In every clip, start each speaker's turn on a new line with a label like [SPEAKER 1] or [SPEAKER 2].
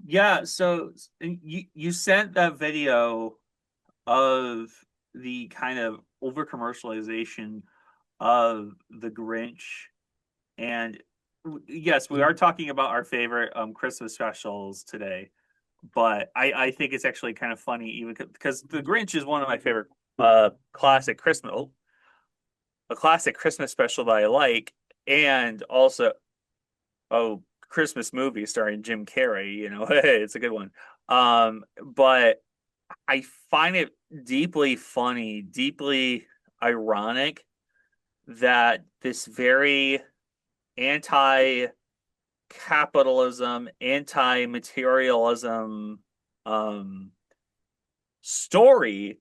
[SPEAKER 1] Yeah, so you sent that video of the kind of over commercialization of the Grinch, and yes, we are talking about our favorite Christmas specials today. But I think it's actually kind of funny, even because the Grinch is one of my favorite classic Christmas, a classic Christmas special that I like, and also Christmas movie starring Jim Carrey. It's a good one. But I find it deeply funny, deeply ironic that this very anti-capitalism, anti-materialism story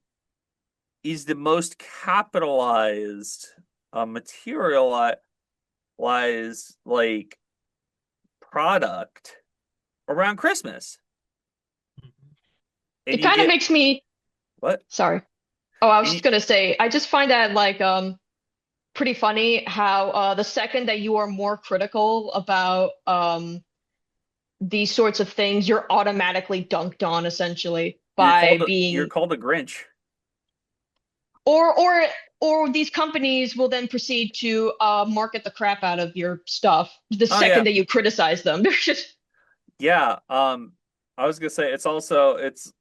[SPEAKER 1] is the most capitalized, materialized like product around Christmas. And
[SPEAKER 2] It
[SPEAKER 1] you
[SPEAKER 2] kind of
[SPEAKER 1] get
[SPEAKER 2] makes me
[SPEAKER 1] what?
[SPEAKER 2] sorry. Oh, I was
[SPEAKER 1] And
[SPEAKER 2] just gonna say, I just find that like pretty funny how the second that you are more critical about these sorts of things, you're automatically dunked on essentially by
[SPEAKER 1] you're
[SPEAKER 2] being
[SPEAKER 1] called a Grinch.
[SPEAKER 2] or or or these companies will then proceed to market the crap out of your stuff the
[SPEAKER 1] Oh
[SPEAKER 2] second
[SPEAKER 1] yeah,
[SPEAKER 2] that you criticize them. They're just
[SPEAKER 1] yeah. I was gonna say it's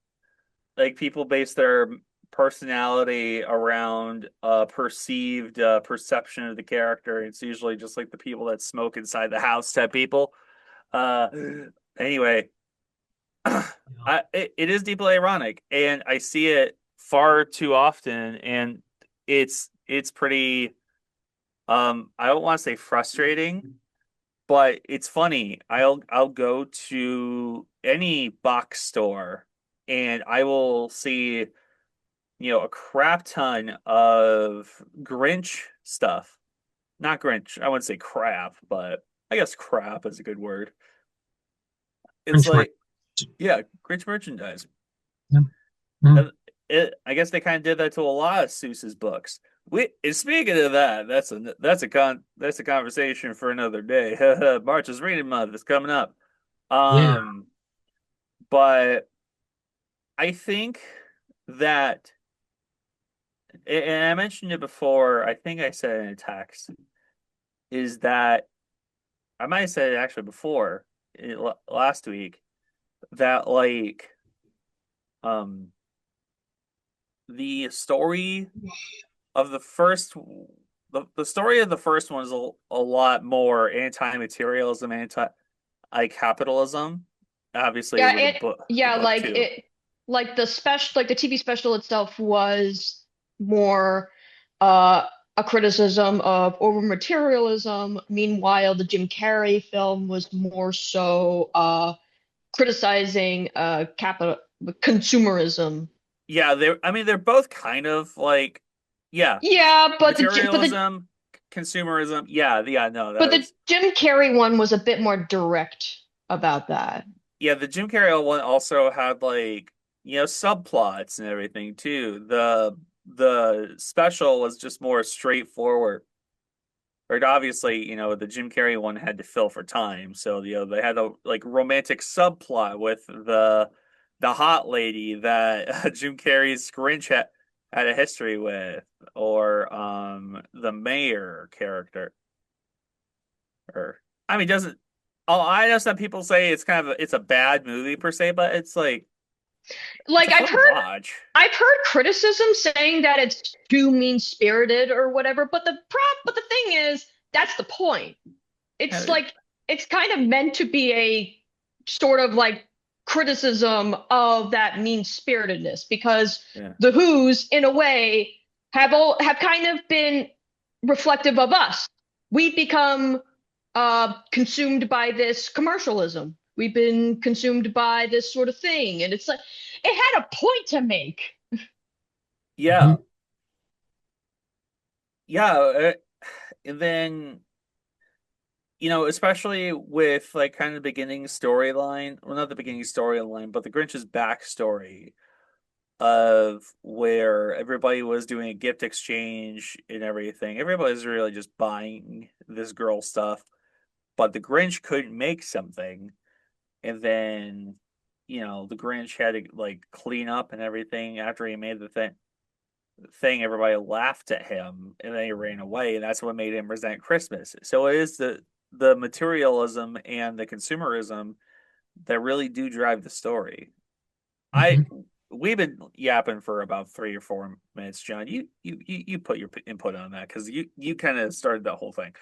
[SPEAKER 1] like people base their personality around perceived perception of the character. It's usually just like the people that smoke inside the house type people. Uh, anyway,
[SPEAKER 3] Yeah.
[SPEAKER 1] it is deeply ironic, and I see it far too often, and it's pretty. I don't want to say frustrating, but it's funny. I'll go to any box store, and I will see a crap ton of Grinch stuff. Not Grinch. I wouldn't say crap, but I guess crap is a good word. It's
[SPEAKER 3] French merchant.
[SPEAKER 1] like, yeah, Grinch merchandise.
[SPEAKER 3] Yep. Mm.
[SPEAKER 1] And I guess they kind of did that to a lot of Seuss's books. And speaking of that, that's a conversation for another day. March is reading month. It's coming up.
[SPEAKER 3] Yeah.
[SPEAKER 1] Um, but I think that, and I mentioned it before. I think I said it in a text. Is that I might have said it actually before last week that um the story of the story of the first one is a lot more anti-materialism, anti-capitalism. Obviously,
[SPEAKER 2] yeah
[SPEAKER 1] with
[SPEAKER 2] it
[SPEAKER 1] the
[SPEAKER 2] yeah
[SPEAKER 1] book
[SPEAKER 2] like
[SPEAKER 1] too.
[SPEAKER 2] it like the special like the TV special itself was more uh a criticism of over materialism. Meanwhile, the Jim Carrey film was more so criticizing capital consumerism.
[SPEAKER 1] Yeah, I mean they're both kind of like yeah,
[SPEAKER 2] Yeah,
[SPEAKER 1] materialism, consumerism. Yeah, yeah, no,
[SPEAKER 2] but
[SPEAKER 1] that
[SPEAKER 2] the
[SPEAKER 1] was
[SPEAKER 2] Jim Carrey one was a bit more direct about that.
[SPEAKER 1] yeah, the Jim Carrey one also had subplots and everything too. The special was just more straightforward. Right, obviously, the Jim Carrey one had to fill for time, so they had a like romantic subplot with the hot lady that Jim Carrey's Grinch had a history with, or the mayor character, or I mean, doesn't. Oh, I know some people say it's a bad movie per se, but it's
[SPEAKER 2] Like
[SPEAKER 1] a fun watch.
[SPEAKER 2] I've heard criticism saying that it's too mean-spirited or whatever, but the thing is, that's the point. It's
[SPEAKER 1] Yeah,
[SPEAKER 2] like it's kind of meant to be a sort of like criticism of that mean-spiritedness because
[SPEAKER 1] yeah,
[SPEAKER 2] the Who's in a way have kind of been reflective of us. We've become consumed by this commercialism. We've been consumed by this sort of thing, and it's like it had a point to make.
[SPEAKER 1] yeah,
[SPEAKER 3] Hmm.
[SPEAKER 1] yeah. And then especially with like kind of the beginning storyline, well, not the beginning storyline, but the Grinch's backstory of where everybody was doing a gift exchange and everything. Everybody was really just buying this girl stuff, but the Grinch couldn't make something, and then the Grinch had to like clean up and everything after he made the thing. Everybody laughed at him, and then he ran away, and that's what made him resent Christmas. So it is the materialism and the consumerism that really do drive the story. I
[SPEAKER 3] Hmm.
[SPEAKER 1] We've been yapping for about 3 or 4 minutes, John. You put your input on that because you kind of started that whole thing.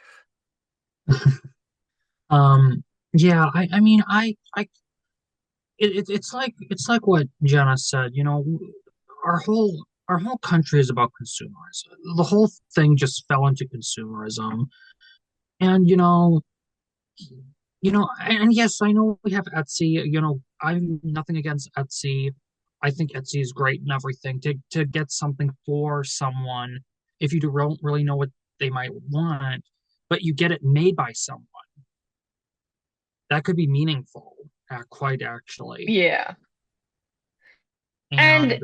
[SPEAKER 3] Yeah, I mean, it's like what Jenna said, our whole country is about consumerism. The whole thing just fell into consumerism. And and yes, I know we have Etsy. I'm nothing against Etsy. I think Etsy is great and everything to get something for someone if you don't really know what they might want, but you get it made by someone. That could be meaningful, quite actually.
[SPEAKER 2] Yeah. And
[SPEAKER 3] And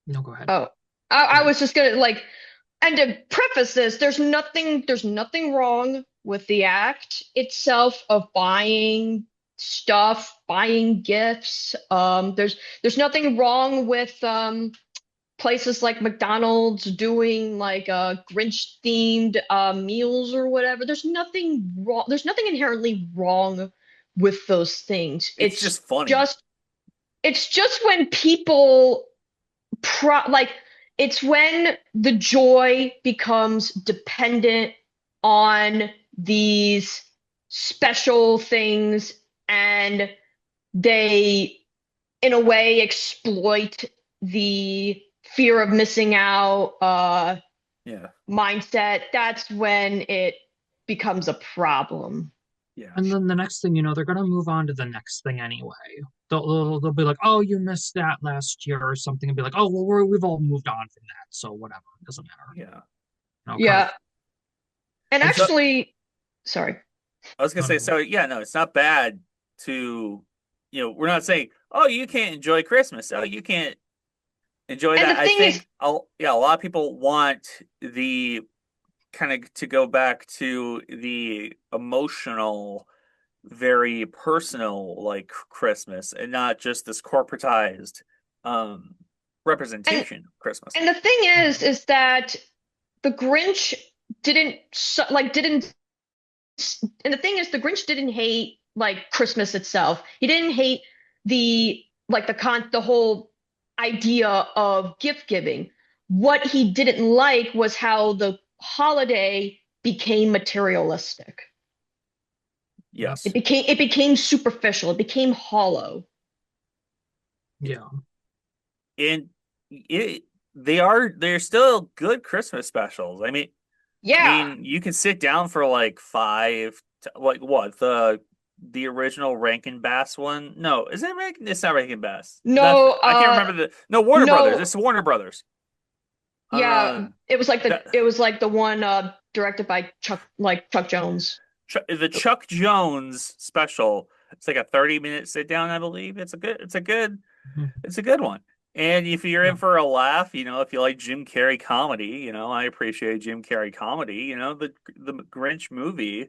[SPEAKER 3] no, go ahead.
[SPEAKER 2] oh,
[SPEAKER 3] Go
[SPEAKER 2] I
[SPEAKER 3] ahead.
[SPEAKER 2] was just gonna like, and to preface this, there's nothing wrong with the act itself of buying stuff, buying gifts. There's nothing wrong with places like McDonald's doing like Grinch themed meals or whatever. There's nothing wrong. There's nothing inherently wrong with those things.
[SPEAKER 1] It's just funny.
[SPEAKER 2] Just it's just when people like it's when the joy becomes dependent on these special things and they in a way exploit the fear of missing out
[SPEAKER 1] Yeah,
[SPEAKER 2] mindset. That's when it becomes a problem.
[SPEAKER 1] yeah,
[SPEAKER 3] And then the next thing you know, they're gonna move on to the next thing anyway. They'll be like, "Oh, you missed that last year," or something, and be like, "Oh, well, we've all moved on from that, so whatever, it doesn't matter."
[SPEAKER 1] yeah.
[SPEAKER 3] Kind of.
[SPEAKER 2] Yeah. And
[SPEAKER 3] It's
[SPEAKER 1] So
[SPEAKER 2] actually, sorry.
[SPEAKER 1] I was gonna
[SPEAKER 3] no,
[SPEAKER 1] say,
[SPEAKER 3] no.
[SPEAKER 1] so yeah, no, it's not bad to, we're not saying, oh, you can't enjoy Christmas. Oh, you can't enjoy
[SPEAKER 2] And the
[SPEAKER 1] that. I
[SPEAKER 2] thing is,
[SPEAKER 1] think, yeah, a lot of people want the kind of to go back to the emotional, very personal, like Christmas, and not just this corporatized um
[SPEAKER 2] and
[SPEAKER 1] representation of Christmas.
[SPEAKER 2] and the thing
[SPEAKER 3] Mhm.
[SPEAKER 2] is that the Grinch didn't like didn't and the thing is the Grinch didn't hate like Christmas itself. He didn't hate the like the whole idea of gift giving. What he didn't like was how the holiday became materialistic.
[SPEAKER 3] Yep.
[SPEAKER 1] Yes.
[SPEAKER 2] It became superficial. It became hollow.
[SPEAKER 3] Yeah.
[SPEAKER 1] And it they're still good Christmas specials.
[SPEAKER 2] Yeah.
[SPEAKER 1] You can sit down for like five, like what the original Rankin Bass one. No, is it Rankin? It's not Rankin Bass. That's
[SPEAKER 2] No,
[SPEAKER 1] I can't remember the no Warner Brothers.
[SPEAKER 2] no,
[SPEAKER 1] It's Warner Brothers.
[SPEAKER 2] yeah,
[SPEAKER 1] That
[SPEAKER 2] it was like the one directed by Chuck Jones.
[SPEAKER 1] the Chuck Jones special. It's like a 30-minute sit down, I believe.
[SPEAKER 3] Mhm.
[SPEAKER 1] It's a good one. And if you're in
[SPEAKER 3] Yeah.
[SPEAKER 1] for a laugh, if you like Jim Carrey comedy, I appreciate Jim Carrey comedy. The Grinch movie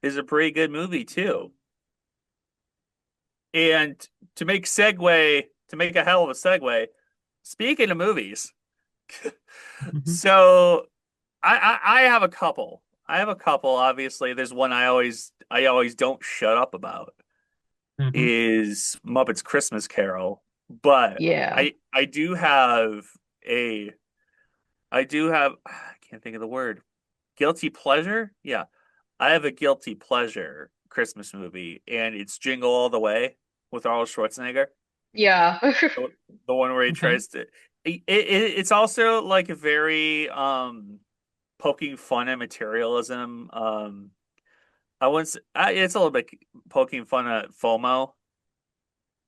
[SPEAKER 1] is a pretty good movie too. And to make a hell of a segue, speaking of movies,
[SPEAKER 3] Mhm.
[SPEAKER 1] so I have a couple. I have a couple. Obviously, there's one I always don't shut up about
[SPEAKER 3] Mhm.
[SPEAKER 1] is Muppets Christmas Carol, but
[SPEAKER 2] Yeah.
[SPEAKER 1] I do have a I do have I can't think of the word. Guilty pleasure? Yeah. I have a guilty pleasure Christmas movie, and it's Jingle All the Way with Arnold Schwarzenegger.
[SPEAKER 2] Yeah.
[SPEAKER 1] The, the one where he
[SPEAKER 3] Okay.
[SPEAKER 1] tries to. It's also like a very poking fun at materialism. I once it's a little bit poking fun at FOMO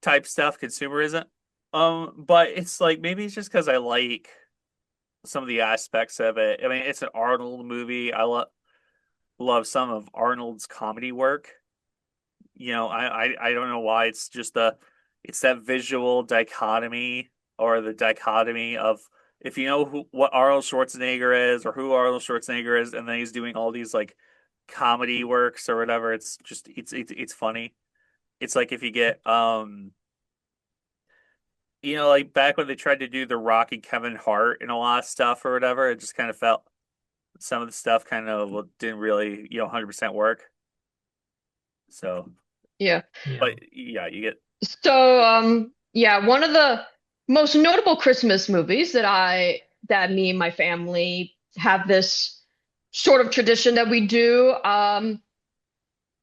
[SPEAKER 1] type stuff, consumerism. But it's like maybe it's just because I like some of the aspects of it. I mean, it's an Arnold movie. Love some of Arnold's comedy work. I don't know why it's that visual dichotomy or the dichotomy of if you know what Arnold Schwarzenegger is or who Arnold Schwarzenegger is, and then he's doing all these like comedy works or whatever. It's just it's funny. It's like if you get like back when they tried to do the Rocky Kevin Hart and a lot of stuff or whatever, it just kind of felt some of the stuff kind of didn't really, 100% work. So,
[SPEAKER 2] Yeah.
[SPEAKER 3] Yeah.
[SPEAKER 1] but yeah, you get
[SPEAKER 2] So, yeah, one of the most notable Christmas movies that me and my family have this sort of tradition that we do.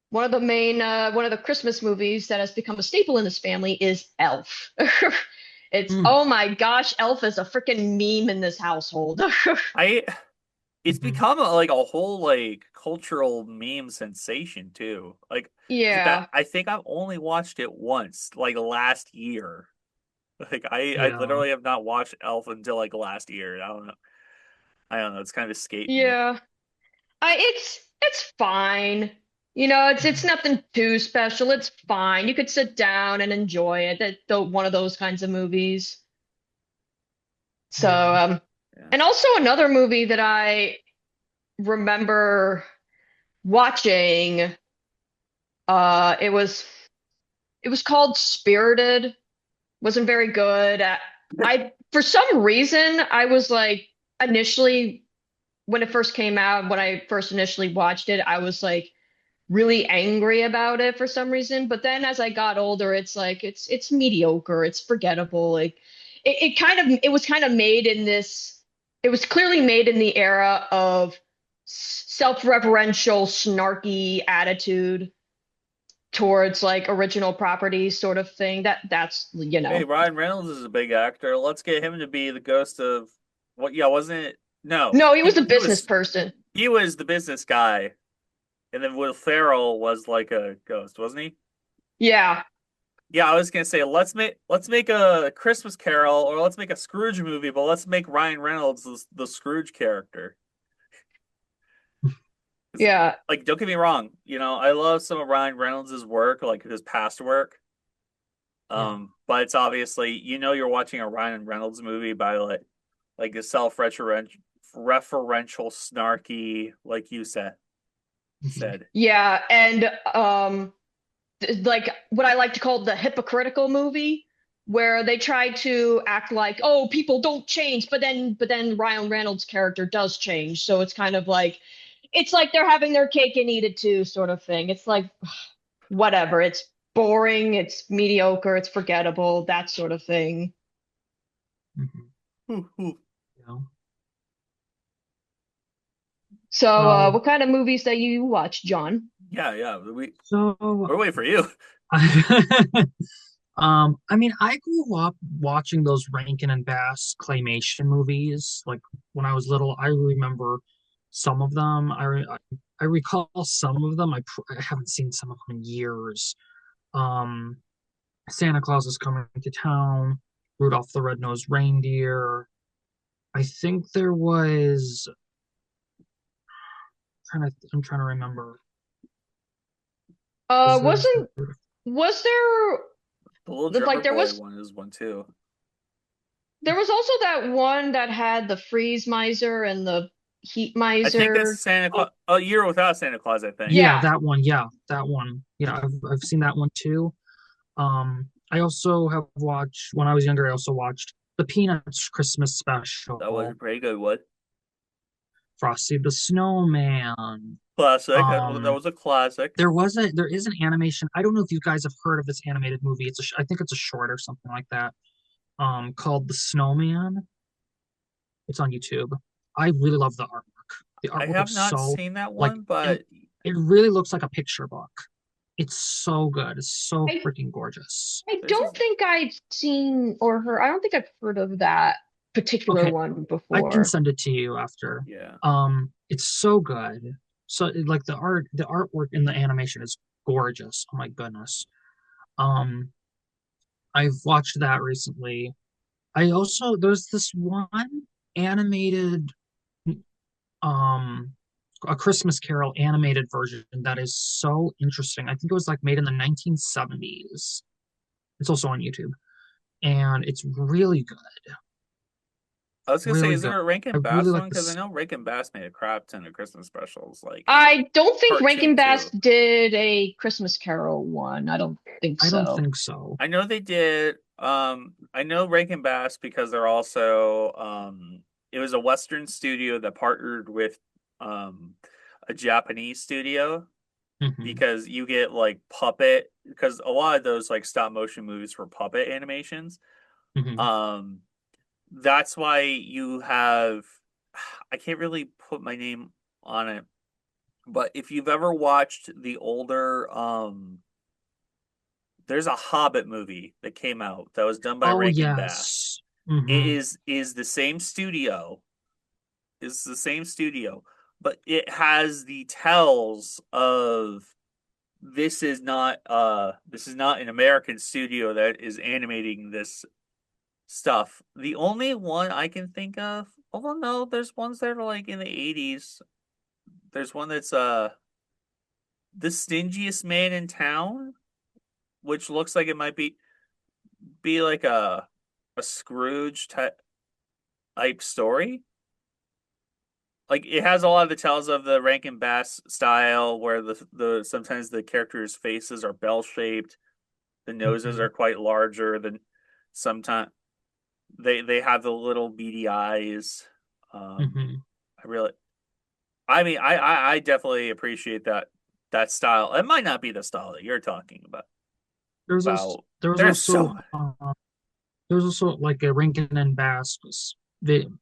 [SPEAKER 2] One of the Christmas movies that has become a staple in this family is Elf. It's,
[SPEAKER 3] Mm,
[SPEAKER 2] oh my gosh, Elf is a freaking meme in this household.
[SPEAKER 1] I it's
[SPEAKER 3] mhm.
[SPEAKER 1] become like a whole like cultural meme sensation too. Like that
[SPEAKER 2] Yeah,
[SPEAKER 1] I think I've only watched it once, like last year. Like I
[SPEAKER 3] Yeah.
[SPEAKER 1] literally have not watched Elf until like last year. I don't know. I don't know. It's kind of escaped me.
[SPEAKER 2] yeah. It's fine. It's
[SPEAKER 3] Mhm.
[SPEAKER 2] nothing too special. It's fine. You could sit down and enjoy it. One of those kinds of movies. So,
[SPEAKER 3] Yeah.
[SPEAKER 1] Yeah.
[SPEAKER 2] and also another movie that I remember watching, it was called Spirited. Wasn't very good. I for some reason I was like initially when it first came out, when I first initially watched it, I was like really angry about it for some reason. But then as I got older, it's like it's mediocre, it's forgettable. Like it was kind of made in this, it was clearly made in the era of self-referential, snarky attitude towards like original properties sort of thing.
[SPEAKER 1] Hey, Ryan Reynolds is a big actor. Let's get him to be the ghost of what? Yeah, wasn't it? No,
[SPEAKER 2] No, he was
[SPEAKER 1] he
[SPEAKER 2] a
[SPEAKER 1] he
[SPEAKER 2] business
[SPEAKER 1] was
[SPEAKER 2] person.
[SPEAKER 1] he was the business guy, and then Will Ferrell was like a ghost, wasn't he?
[SPEAKER 2] Yeah.
[SPEAKER 1] Yeah, I was gonna say let's make a Christmas Carol or let's make a Scrooge movie, but let's make Ryan Reynolds the Scrooge character. 'Cause,
[SPEAKER 2] Yeah.
[SPEAKER 1] like, don't get me wrong, I love some of Ryan Reynolds' work, like his past work.
[SPEAKER 3] Yeah.
[SPEAKER 1] But it's obviously you're watching a Ryan Reynolds movie by like a self-referential, snarky, like you said
[SPEAKER 3] Mhm.
[SPEAKER 1] said.
[SPEAKER 2] Yeah, and like what I like to call the hypocritical movie, where they try to act like, oh, people don't change, but then Ryan Reynolds' character does change. So it's like they're having their cake and eat it too, sort of thing. It's like whatever. It's boring, it's mediocre, it's forgettable, that sort of thing.
[SPEAKER 3] Mhm.
[SPEAKER 1] Ooh.
[SPEAKER 3] Yeah.
[SPEAKER 2] So,
[SPEAKER 3] Well,
[SPEAKER 2] what kind of movies that you watch, John?
[SPEAKER 1] Yeah, yeah. We're
[SPEAKER 3] so
[SPEAKER 1] waiting for you.
[SPEAKER 3] I mean, I grew up watching those Rankin and Bass claymation movies. Like when I was little, I remember some of them. I recall some of them. I haven't seen some of them in years. Um, Santa Claus is coming to town, Rudolph the Red-Nosed Reindeer. I think there was I'm trying to remember.
[SPEAKER 2] Uh,
[SPEAKER 3] Was there
[SPEAKER 2] wasn't was there
[SPEAKER 1] The Little Drummer
[SPEAKER 2] like
[SPEAKER 1] Boy one is one too.
[SPEAKER 2] there was also that one that had the freeze miser and the heat
[SPEAKER 1] I think that's
[SPEAKER 2] miser.
[SPEAKER 1] Santa
[SPEAKER 3] Oh,
[SPEAKER 1] Claus. A Year Without Santa Claus, I think.
[SPEAKER 3] yeah,
[SPEAKER 2] Yeah.
[SPEAKER 3] that one. Yeah, that one. Yeah, I've seen that one too. I also have watched when I was younger. I also watched the Peanuts Christmas
[SPEAKER 1] That was a
[SPEAKER 3] special,
[SPEAKER 1] pretty good one.
[SPEAKER 3] Frosty the Snowman.
[SPEAKER 1] Classic. That
[SPEAKER 3] Um,
[SPEAKER 1] was a classic.
[SPEAKER 3] there is an animation. I don't know if you guys have heard of this animated movie. I think it's a short or something like that. Called The Snowman. It's on YouTube. I really love the artwork. The
[SPEAKER 1] I
[SPEAKER 3] artwork
[SPEAKER 1] have
[SPEAKER 3] is
[SPEAKER 1] not
[SPEAKER 3] so
[SPEAKER 1] seen that
[SPEAKER 3] like
[SPEAKER 1] one,
[SPEAKER 3] it.
[SPEAKER 1] but
[SPEAKER 3] It really looks like a picture book. It's so good. It's so
[SPEAKER 2] I
[SPEAKER 3] freaking gorgeous.
[SPEAKER 2] I
[SPEAKER 1] this is
[SPEAKER 2] don't think I've seen or heard. I don't think I've heard of that particular
[SPEAKER 3] Okay,
[SPEAKER 2] one
[SPEAKER 3] I can
[SPEAKER 2] before.
[SPEAKER 3] send it to you after.
[SPEAKER 1] yeah.
[SPEAKER 3] It's so good. So like the artwork in the animation is gorgeous. Oh my goodness. Um, I've watched that recently. I also there's this one animated um a Christmas Carol animated version that is so interesting. I think it was like made in the 1970s. It's also on YouTube, and it's really good.
[SPEAKER 1] I was gonna say,
[SPEAKER 3] Really
[SPEAKER 1] is
[SPEAKER 3] good.
[SPEAKER 1] there a
[SPEAKER 3] I
[SPEAKER 1] Rankin
[SPEAKER 3] really
[SPEAKER 1] Bass
[SPEAKER 3] like
[SPEAKER 1] one? Because I
[SPEAKER 3] this.
[SPEAKER 1] know Rankin Bass made a crap ton of Christmas specials, like
[SPEAKER 2] I don't think Rankin
[SPEAKER 1] cartoon
[SPEAKER 2] Bass
[SPEAKER 1] too.
[SPEAKER 2] did a Christmas Carol one. I don't think
[SPEAKER 3] I don't
[SPEAKER 2] so.
[SPEAKER 3] think so.
[SPEAKER 1] I know they did I know Rankin Bass because they're also it was a Western studio that partnered with um a Japanese studio
[SPEAKER 3] Hmm.
[SPEAKER 1] because you get like puppet because a lot of those like stop motion movies were puppet animations.
[SPEAKER 3] Hmm.
[SPEAKER 1] Um that's why you have I can't really put my name on it, but if you've ever watched the older there's a Hobbit movie that came out that was done by
[SPEAKER 3] Oh
[SPEAKER 1] Rankin Bass.
[SPEAKER 3] yes.
[SPEAKER 1] It
[SPEAKER 3] Hmm.
[SPEAKER 1] is the same studio. It's the same studio, but it has the tells of this is not an American studio that is animating this stuff. The only one I can think of, oh no, there's ones that are like in the 80s. There's one that's The Stingiest Man in Town, which looks like it might be like a Scrooge type story. Like it has a lot of the tells of the Rankin Bass style, where the sometimes the characters' faces are bell shaped, the noses
[SPEAKER 3] Hmm.
[SPEAKER 1] are quite larger than sometimes they have the little beady eyes. Um,
[SPEAKER 3] Hmm.
[SPEAKER 1] I really, I mean, I definitely appreciate that style. It might not be the style that you're talking about.
[SPEAKER 3] There's also
[SPEAKER 1] About
[SPEAKER 3] there was
[SPEAKER 1] there's
[SPEAKER 3] also
[SPEAKER 1] so
[SPEAKER 3] there was also like a Rankin and Bass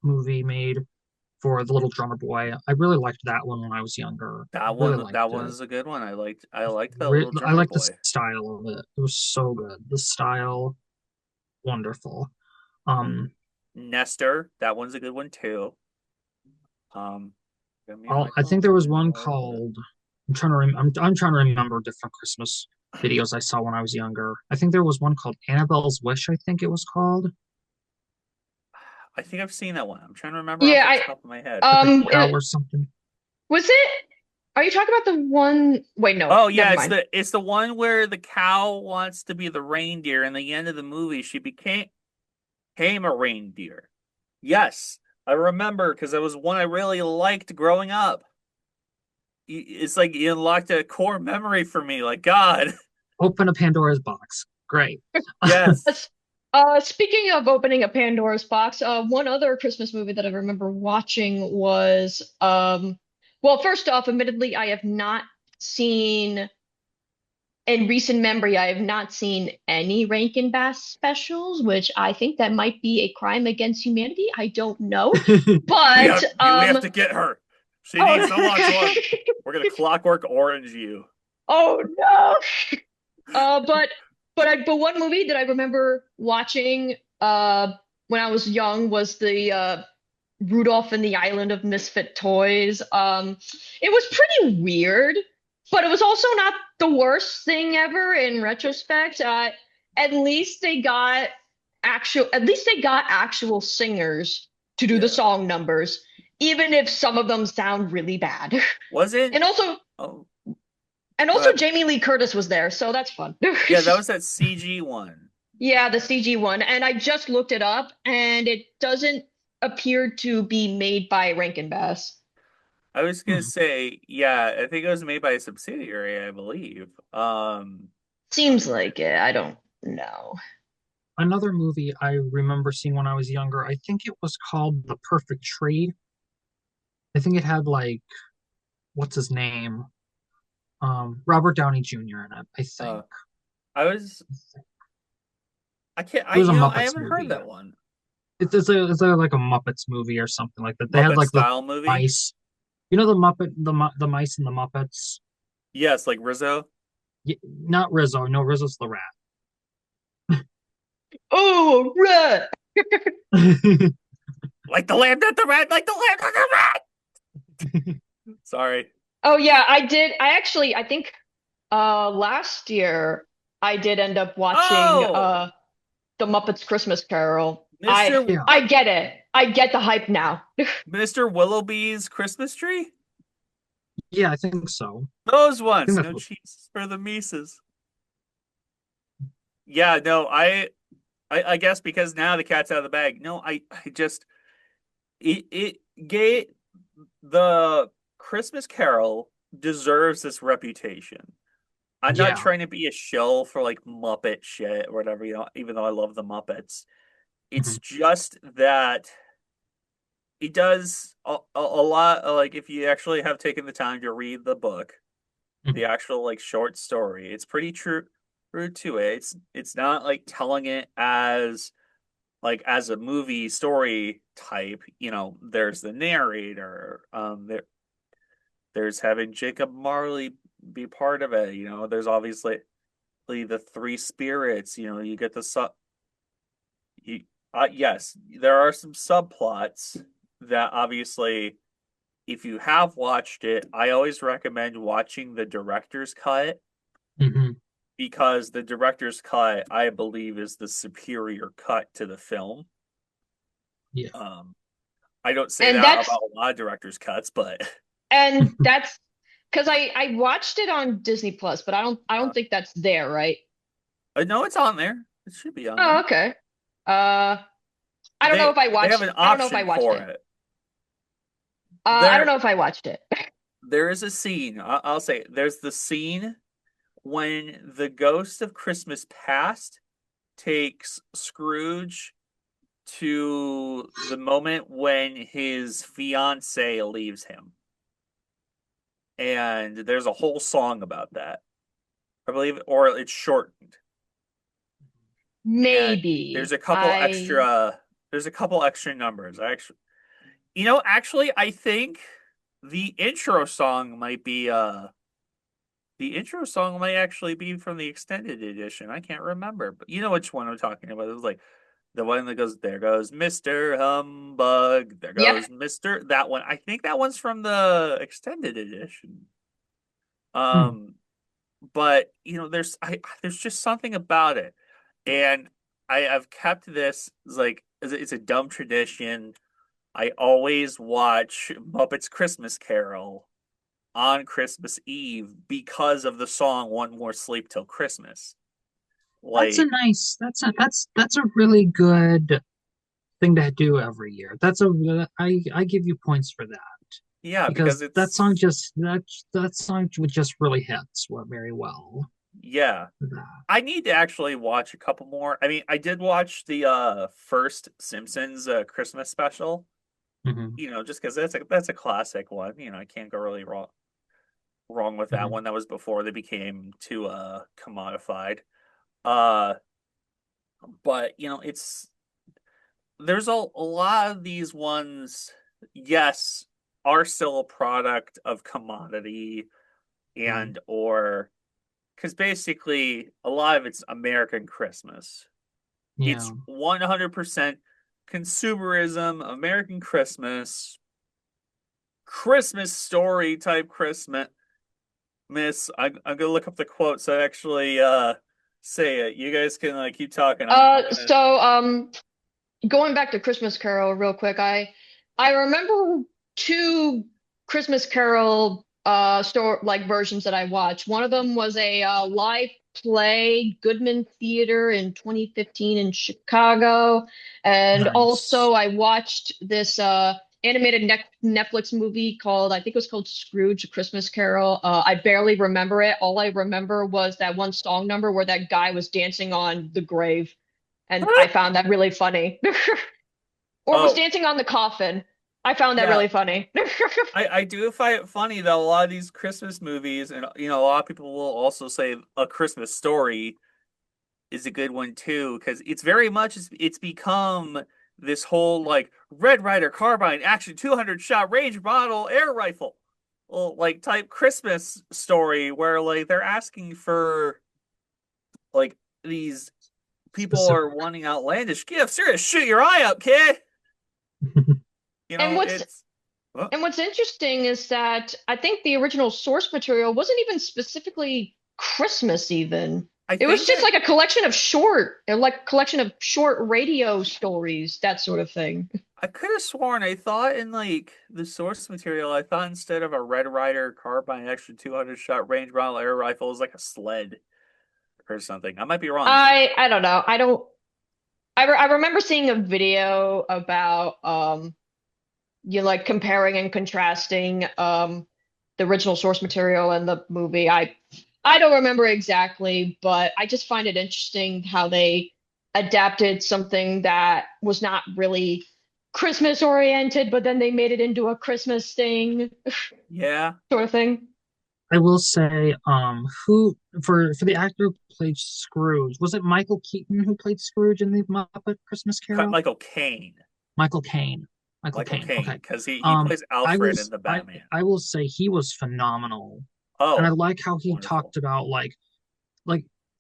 [SPEAKER 3] movie made for the Little Drummer Boy. I really liked that one when I was younger. I really
[SPEAKER 1] that
[SPEAKER 3] liked it.
[SPEAKER 1] one's a good one. I liked that little
[SPEAKER 3] I
[SPEAKER 1] drummer
[SPEAKER 3] liked the
[SPEAKER 1] boy.
[SPEAKER 3] style of it. It was so good. The style, wonderful.
[SPEAKER 1] N-
[SPEAKER 3] Um,
[SPEAKER 1] Nestor, that one's a good one too. Got me a
[SPEAKER 3] I think there
[SPEAKER 1] microphone.
[SPEAKER 3] was one called. I'm trying to remember different Christmas videos I saw when I was younger. I think there was one called Annabelle's Wish. I think it was called
[SPEAKER 1] I think I've seen that one. I'm trying to remember off
[SPEAKER 2] Yeah,
[SPEAKER 1] the
[SPEAKER 2] I
[SPEAKER 1] top of my head.
[SPEAKER 3] with a cow
[SPEAKER 2] it
[SPEAKER 3] or something.
[SPEAKER 2] was it. Are you talking about the one? Wait, no,
[SPEAKER 1] Oh
[SPEAKER 2] never
[SPEAKER 1] yeah,
[SPEAKER 2] mind.
[SPEAKER 1] it's the one where the cow wants to be the reindeer, and the end of the movie she became a reindeer. Yes, I remember because it was one I really liked growing up. It's like you unlocked a core memory for me. Like God,
[SPEAKER 3] Open a Pandora's box. Great.
[SPEAKER 1] yes.
[SPEAKER 2] Speaking of opening a Pandora's box, one other Christmas movie that I remember watching was, well, first off, admittedly, I have not seen, in recent memory, I have not seen any Rankin Bass specials, which I think that might be a crime against humanity. I don't know. But,
[SPEAKER 1] We have to get her. She needs
[SPEAKER 2] oh,
[SPEAKER 1] to watch one. We're gonna Clockwork Orange you.
[SPEAKER 2] oh no. Uh, but but one movie that I remember watching when I was young was the Rudolph and the Island of Misfit Toys. It was pretty weird, but it was also not the worst thing ever in retrospect. At least they got at least they got actual singers to do the
[SPEAKER 1] Yeah.
[SPEAKER 2] song numbers, even if some of them sound really bad.
[SPEAKER 1] Wasn't
[SPEAKER 2] And also
[SPEAKER 1] oh
[SPEAKER 2] and
[SPEAKER 1] go
[SPEAKER 2] also
[SPEAKER 1] ahead.
[SPEAKER 2] Jamie Lee Curtis was there, so that's fun.
[SPEAKER 1] Yeah, that was that CG one.
[SPEAKER 2] Yeah, the CG one. And I just looked it up and it doesn't appear to be made by Rankin Bass.
[SPEAKER 1] I was gonna
[SPEAKER 3] Hmm.
[SPEAKER 1] say, yeah, I think it was made by a subsidiary, I believe.
[SPEAKER 2] Seems like it. I don't know.
[SPEAKER 3] Another movie I remember seeing when I was younger, I think it was called The Perfect Tree. I think it had like, what's his name? Robert Downey Jr. in it, I
[SPEAKER 1] uh,
[SPEAKER 3] think.
[SPEAKER 1] I was, I can't,
[SPEAKER 3] It was a
[SPEAKER 1] I
[SPEAKER 3] Muppets
[SPEAKER 1] haven't heard
[SPEAKER 3] movie.
[SPEAKER 1] that one.
[SPEAKER 3] It's like a Muppets movie or something like that. They had
[SPEAKER 1] Muppet
[SPEAKER 3] like the
[SPEAKER 1] style movie.
[SPEAKER 3] mice. You know the mice and the Muppets?
[SPEAKER 1] Yes, like Rizzo,
[SPEAKER 3] Not Rizzo. No, Rizzo's the rat.
[SPEAKER 2] Oh, right.
[SPEAKER 1] like the lamb, not the rat, like the lamb, not the rat. Sorry.
[SPEAKER 2] Oh yeah, I did. I think last year I did end up watching
[SPEAKER 1] Oh,
[SPEAKER 2] The Muppets Christmas Carol.
[SPEAKER 1] Mister
[SPEAKER 3] Yeah,
[SPEAKER 2] I get it. I get the hype now.
[SPEAKER 1] Mister Willoughby's Christmas tree.
[SPEAKER 3] yeah, I think so.
[SPEAKER 1] Those
[SPEAKER 3] I think
[SPEAKER 1] ones,
[SPEAKER 3] that's
[SPEAKER 1] no
[SPEAKER 3] what.
[SPEAKER 1] cheese for the Mises. Yeah, no, I guess because now the cat's out of the bag. No, I just it gave the Christmas Carol deserves this reputation. I'm not
[SPEAKER 3] Yeah.
[SPEAKER 1] trying to be a shill for like Muppet shit or whatever, even though I love the Muppets. It's
[SPEAKER 3] Mhm.
[SPEAKER 1] just that it does a lot, like if you actually have taken the time to read the book, the
[SPEAKER 3] Mhm.
[SPEAKER 1] actual like short story, it's pretty true to it. It's not like telling it as a movie story type. There's the narrator, there's having Jacob Marley be part of it. There's obviously the three spirits. You get the you, yes, there are some subplots that obviously, if you have watched it, I always recommend watching the director's cut,
[SPEAKER 3] Mhm.
[SPEAKER 1] because the director's cut, I believe, is the superior cut to the film.
[SPEAKER 3] Yeah.
[SPEAKER 1] Um, I don't say
[SPEAKER 2] And
[SPEAKER 1] that
[SPEAKER 2] that's
[SPEAKER 1] about a lot of director's cuts, but
[SPEAKER 2] and that's because I watched it on Disney Plus, but I don't
[SPEAKER 1] uh,
[SPEAKER 2] think that's there, right?
[SPEAKER 1] I know it's on there. It should be on
[SPEAKER 2] Oh,
[SPEAKER 1] there.
[SPEAKER 2] okay. Uh, I don't know
[SPEAKER 1] They
[SPEAKER 2] if I
[SPEAKER 1] they have
[SPEAKER 2] watched.
[SPEAKER 1] an
[SPEAKER 2] I don't know if I
[SPEAKER 1] option
[SPEAKER 2] watched
[SPEAKER 1] for
[SPEAKER 2] it.
[SPEAKER 1] it.
[SPEAKER 2] I don't
[SPEAKER 1] There
[SPEAKER 2] know if I watched it.
[SPEAKER 1] there is a scene. I'll say there's the scene when the ghost of Christmas past takes Scrooge to the moment when his fiance leaves him. And there's a whole song about that. I believe, or it's shortened. And there's
[SPEAKER 2] Maybe
[SPEAKER 1] a couple
[SPEAKER 2] I.
[SPEAKER 1] extra there's a couple extra numbers. Actually, I think the intro song might be the intro song might actually be from the extended edition. I can't remember, but you know which one I'm talking about. It was like the one that goes, "There goes Mr. Humbug, there
[SPEAKER 2] Yep.
[SPEAKER 1] goes Mr." That one. I think that one's from the extended edition.
[SPEAKER 3] Hmm.
[SPEAKER 1] Um, but there's just something about it. And I've kept this, like, it's a dumb tradition. I always watch Muppets Christmas Carol on Christmas Eve because of the song "One More Sleep Till Christmas."
[SPEAKER 3] That's a
[SPEAKER 1] Like,
[SPEAKER 3] nice. That's a really good thing to do every year. I give you points for that
[SPEAKER 1] yeah, because
[SPEAKER 3] because that song
[SPEAKER 1] it's
[SPEAKER 3] just that song just really hits what very well.
[SPEAKER 1] yeah.
[SPEAKER 3] That.
[SPEAKER 1] I need to actually watch a couple more. I mean, I did watch the first Simpsons Christmas special.
[SPEAKER 3] Hmm.
[SPEAKER 1] Just because that's a classic one. I can't go really wrong with that
[SPEAKER 3] Hmm.
[SPEAKER 1] one. That was before they became too commodified. Uh, but there's a lot of these ones, yes, are still a product of commodity,
[SPEAKER 3] Hmm.
[SPEAKER 1] and or because basically a lot of it's American Christmas. It's
[SPEAKER 3] Yeah.
[SPEAKER 1] 100% consumerism, American Christmas story type Christmas. I'm gonna look up the quotes that actually say it. You guys can keep talking. I'm gonna.
[SPEAKER 2] So going back to Christmas Carol real quick, I remember two Christmas Carol store like versions that I watched. One of them was a live play, Goodman Theater in 2015 in Chicago, and
[SPEAKER 3] Nice.
[SPEAKER 2] also I watched this animated Netflix movie called, I think it was called Scrooge: A Christmas Carol. I barely remember it. All I remember was that one song number where that guy was dancing on the grave, and I found that really funny. Or was
[SPEAKER 1] Oh
[SPEAKER 2] dancing on the coffin. I found that
[SPEAKER 1] yeah,
[SPEAKER 2] really funny.
[SPEAKER 1] I do find it funny that a lot of these Christmas movies, and a lot of people will also say A Christmas Story is a good one too, because it's very much it's become this whole like Red Ryder carbine action 200 shot range model air rifle, well, like type Christmas story where like they're asking for like these people are
[SPEAKER 3] Specific.
[SPEAKER 1] wanting outlandish gifts. You're gonna shoot your eye out, kid.
[SPEAKER 2] And what's
[SPEAKER 1] It's well,
[SPEAKER 2] and what's interesting is that I think the original source material wasn't even specifically Christmas even.
[SPEAKER 1] I
[SPEAKER 2] It was
[SPEAKER 1] think
[SPEAKER 2] just
[SPEAKER 1] that
[SPEAKER 2] like collection of short radio stories, that sort of thing.
[SPEAKER 1] I could have sworn I thought in like the source material, I thought instead of a Red Ryder carbine extra 200 shot range model air rifle it was like a sled or something. I might be wrong.
[SPEAKER 2] I don't know. I remember seeing a video about you like comparing and contrasting the original source material and the movie. I I don't remember exactly, but I just find it interesting how they adapted something that was not really Christmas oriented, but then they made it into a Christmas thing,
[SPEAKER 1] Yeah.
[SPEAKER 2] sort of thing.
[SPEAKER 3] I will say, who for the actor who played Scrooge, was it Michael Keaton who played Scrooge in the Muppet Christmas
[SPEAKER 1] Cut
[SPEAKER 3] Carol?
[SPEAKER 1] Michael Caine.
[SPEAKER 3] Michael Caine. Michael
[SPEAKER 1] Michael
[SPEAKER 3] Caine.
[SPEAKER 1] Caine,
[SPEAKER 3] Okay.
[SPEAKER 1] because he plays
[SPEAKER 3] I
[SPEAKER 1] Alfred in
[SPEAKER 3] was
[SPEAKER 1] the Batman.
[SPEAKER 3] I will say he was phenomenal. And I
[SPEAKER 1] Oh,
[SPEAKER 3] like how he
[SPEAKER 1] wonderful.
[SPEAKER 3] talked about like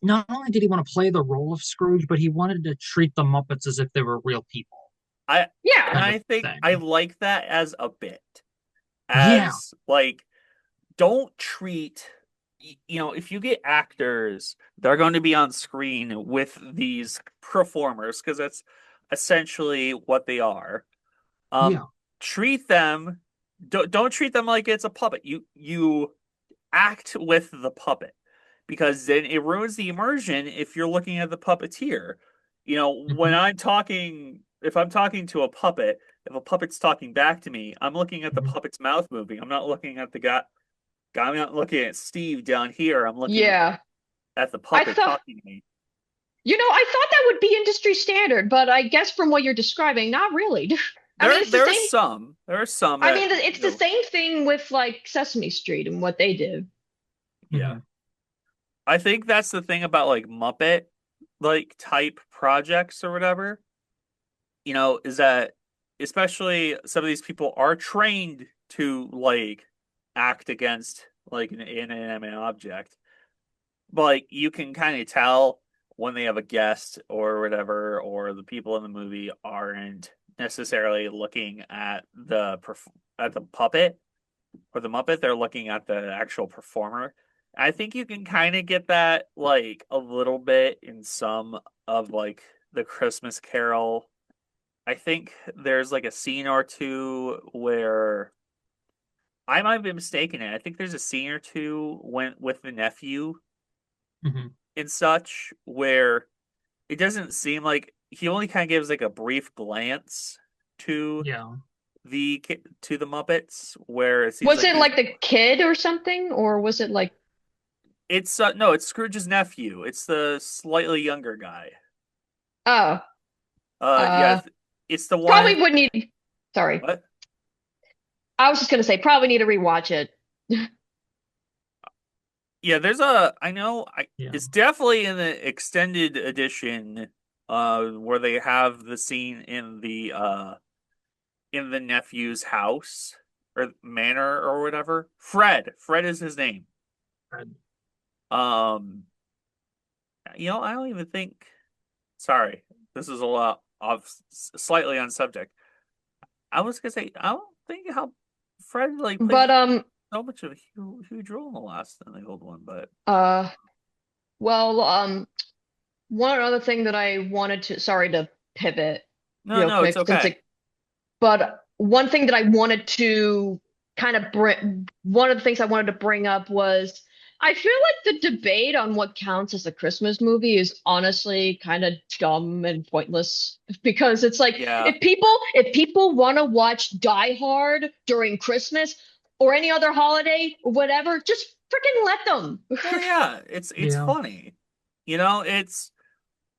[SPEAKER 3] not only did he want to play the role of Scrooge, but he wanted to treat the Muppets as if they were real people,
[SPEAKER 1] I and
[SPEAKER 2] Yeah.
[SPEAKER 3] kind
[SPEAKER 1] I
[SPEAKER 3] of
[SPEAKER 1] think I
[SPEAKER 3] thing.
[SPEAKER 1] like that as a bit.
[SPEAKER 3] Yeah.
[SPEAKER 1] As like don't treat if you get actors they're going to be on screen with these performers because that's essentially what they are. um
[SPEAKER 3] Yeah.
[SPEAKER 1] treat them don't treat them like it's a puppet. You act with the puppet because then it ruins the immersion if you're looking at the puppeteer. When
[SPEAKER 3] Hmm.
[SPEAKER 1] if I'm talking to a puppet, if a puppet's talking back to me, I'm looking at the
[SPEAKER 3] Hmm.
[SPEAKER 1] puppet's mouth moving. I'm not looking at the guy. I'm not looking at Steve down here. I'm looking
[SPEAKER 2] Yeah.
[SPEAKER 1] at the
[SPEAKER 2] I
[SPEAKER 1] puppet
[SPEAKER 2] thought,
[SPEAKER 1] talking to me.
[SPEAKER 2] I thought that would be industry standard, but I guess from what you're describing, not really. I mean, it's the
[SPEAKER 1] There are
[SPEAKER 2] same.
[SPEAKER 1] some. There are some
[SPEAKER 2] I
[SPEAKER 1] that,
[SPEAKER 2] mean, it's the same thing with like Sesame Street and what they did.
[SPEAKER 1] yeah.
[SPEAKER 3] Hmm.
[SPEAKER 1] I think that's the thing about like Muppet like type projects or whatever, is that especially some of these people are trained to like act against like an inanimate object. But like you can kind of tell when they have a guest or whatever, or the people in the movie aren't necessarily looking at the puppet or the Muppet. They're looking at the actual performer. I think you can kind of get that like a little bit in some of like the Christmas Carol. I think there's like a scene or two where I might be mistaken. I think there's a scene or two when with the nephew
[SPEAKER 3] Hmm.
[SPEAKER 1] and such where it doesn't seem like he only kind of gives like a brief glance to
[SPEAKER 3] Yeah.
[SPEAKER 1] the Muppets where it seems
[SPEAKER 2] Was
[SPEAKER 1] like
[SPEAKER 2] it
[SPEAKER 1] he's
[SPEAKER 2] like the kid or something, or was it like,
[SPEAKER 1] it's no, it's Scrooge's nephew. It's the slightly younger guy.
[SPEAKER 2] oh,
[SPEAKER 1] Yeah,
[SPEAKER 2] uh,
[SPEAKER 1] it's the one.
[SPEAKER 2] probably would need, sorry.
[SPEAKER 1] What?
[SPEAKER 2] I was just gonna say, probably need to rewatch it.
[SPEAKER 1] Yeah, there's a I know
[SPEAKER 3] Yeah.
[SPEAKER 1] it's definitely in the extended edition where they have the scene in the nephew's house or manor or whatever. Fred is his name.
[SPEAKER 3] And
[SPEAKER 1] Um, I don't even think. Sorry, this is a lot of slightly on subject. I was gonna say I don't think how Fred like played
[SPEAKER 2] But
[SPEAKER 1] so much of a huge role in the last in the old one, but
[SPEAKER 2] uh, well, one other thing that I wanted to, sorry to pivot real
[SPEAKER 1] no, it's
[SPEAKER 2] quick,
[SPEAKER 1] okay.
[SPEAKER 2] but one thing that I wanted to kind of one of the things I wanted to bring up was I feel like the debate on what counts as a Christmas movie is honestly kind of dumb and pointless because it's like
[SPEAKER 1] Yeah.
[SPEAKER 2] if people want to watch Die Hard during Christmas or any other holiday or whatever, just freaking let them.
[SPEAKER 1] Well, yeah, it's
[SPEAKER 3] yeah.
[SPEAKER 1] funny. It's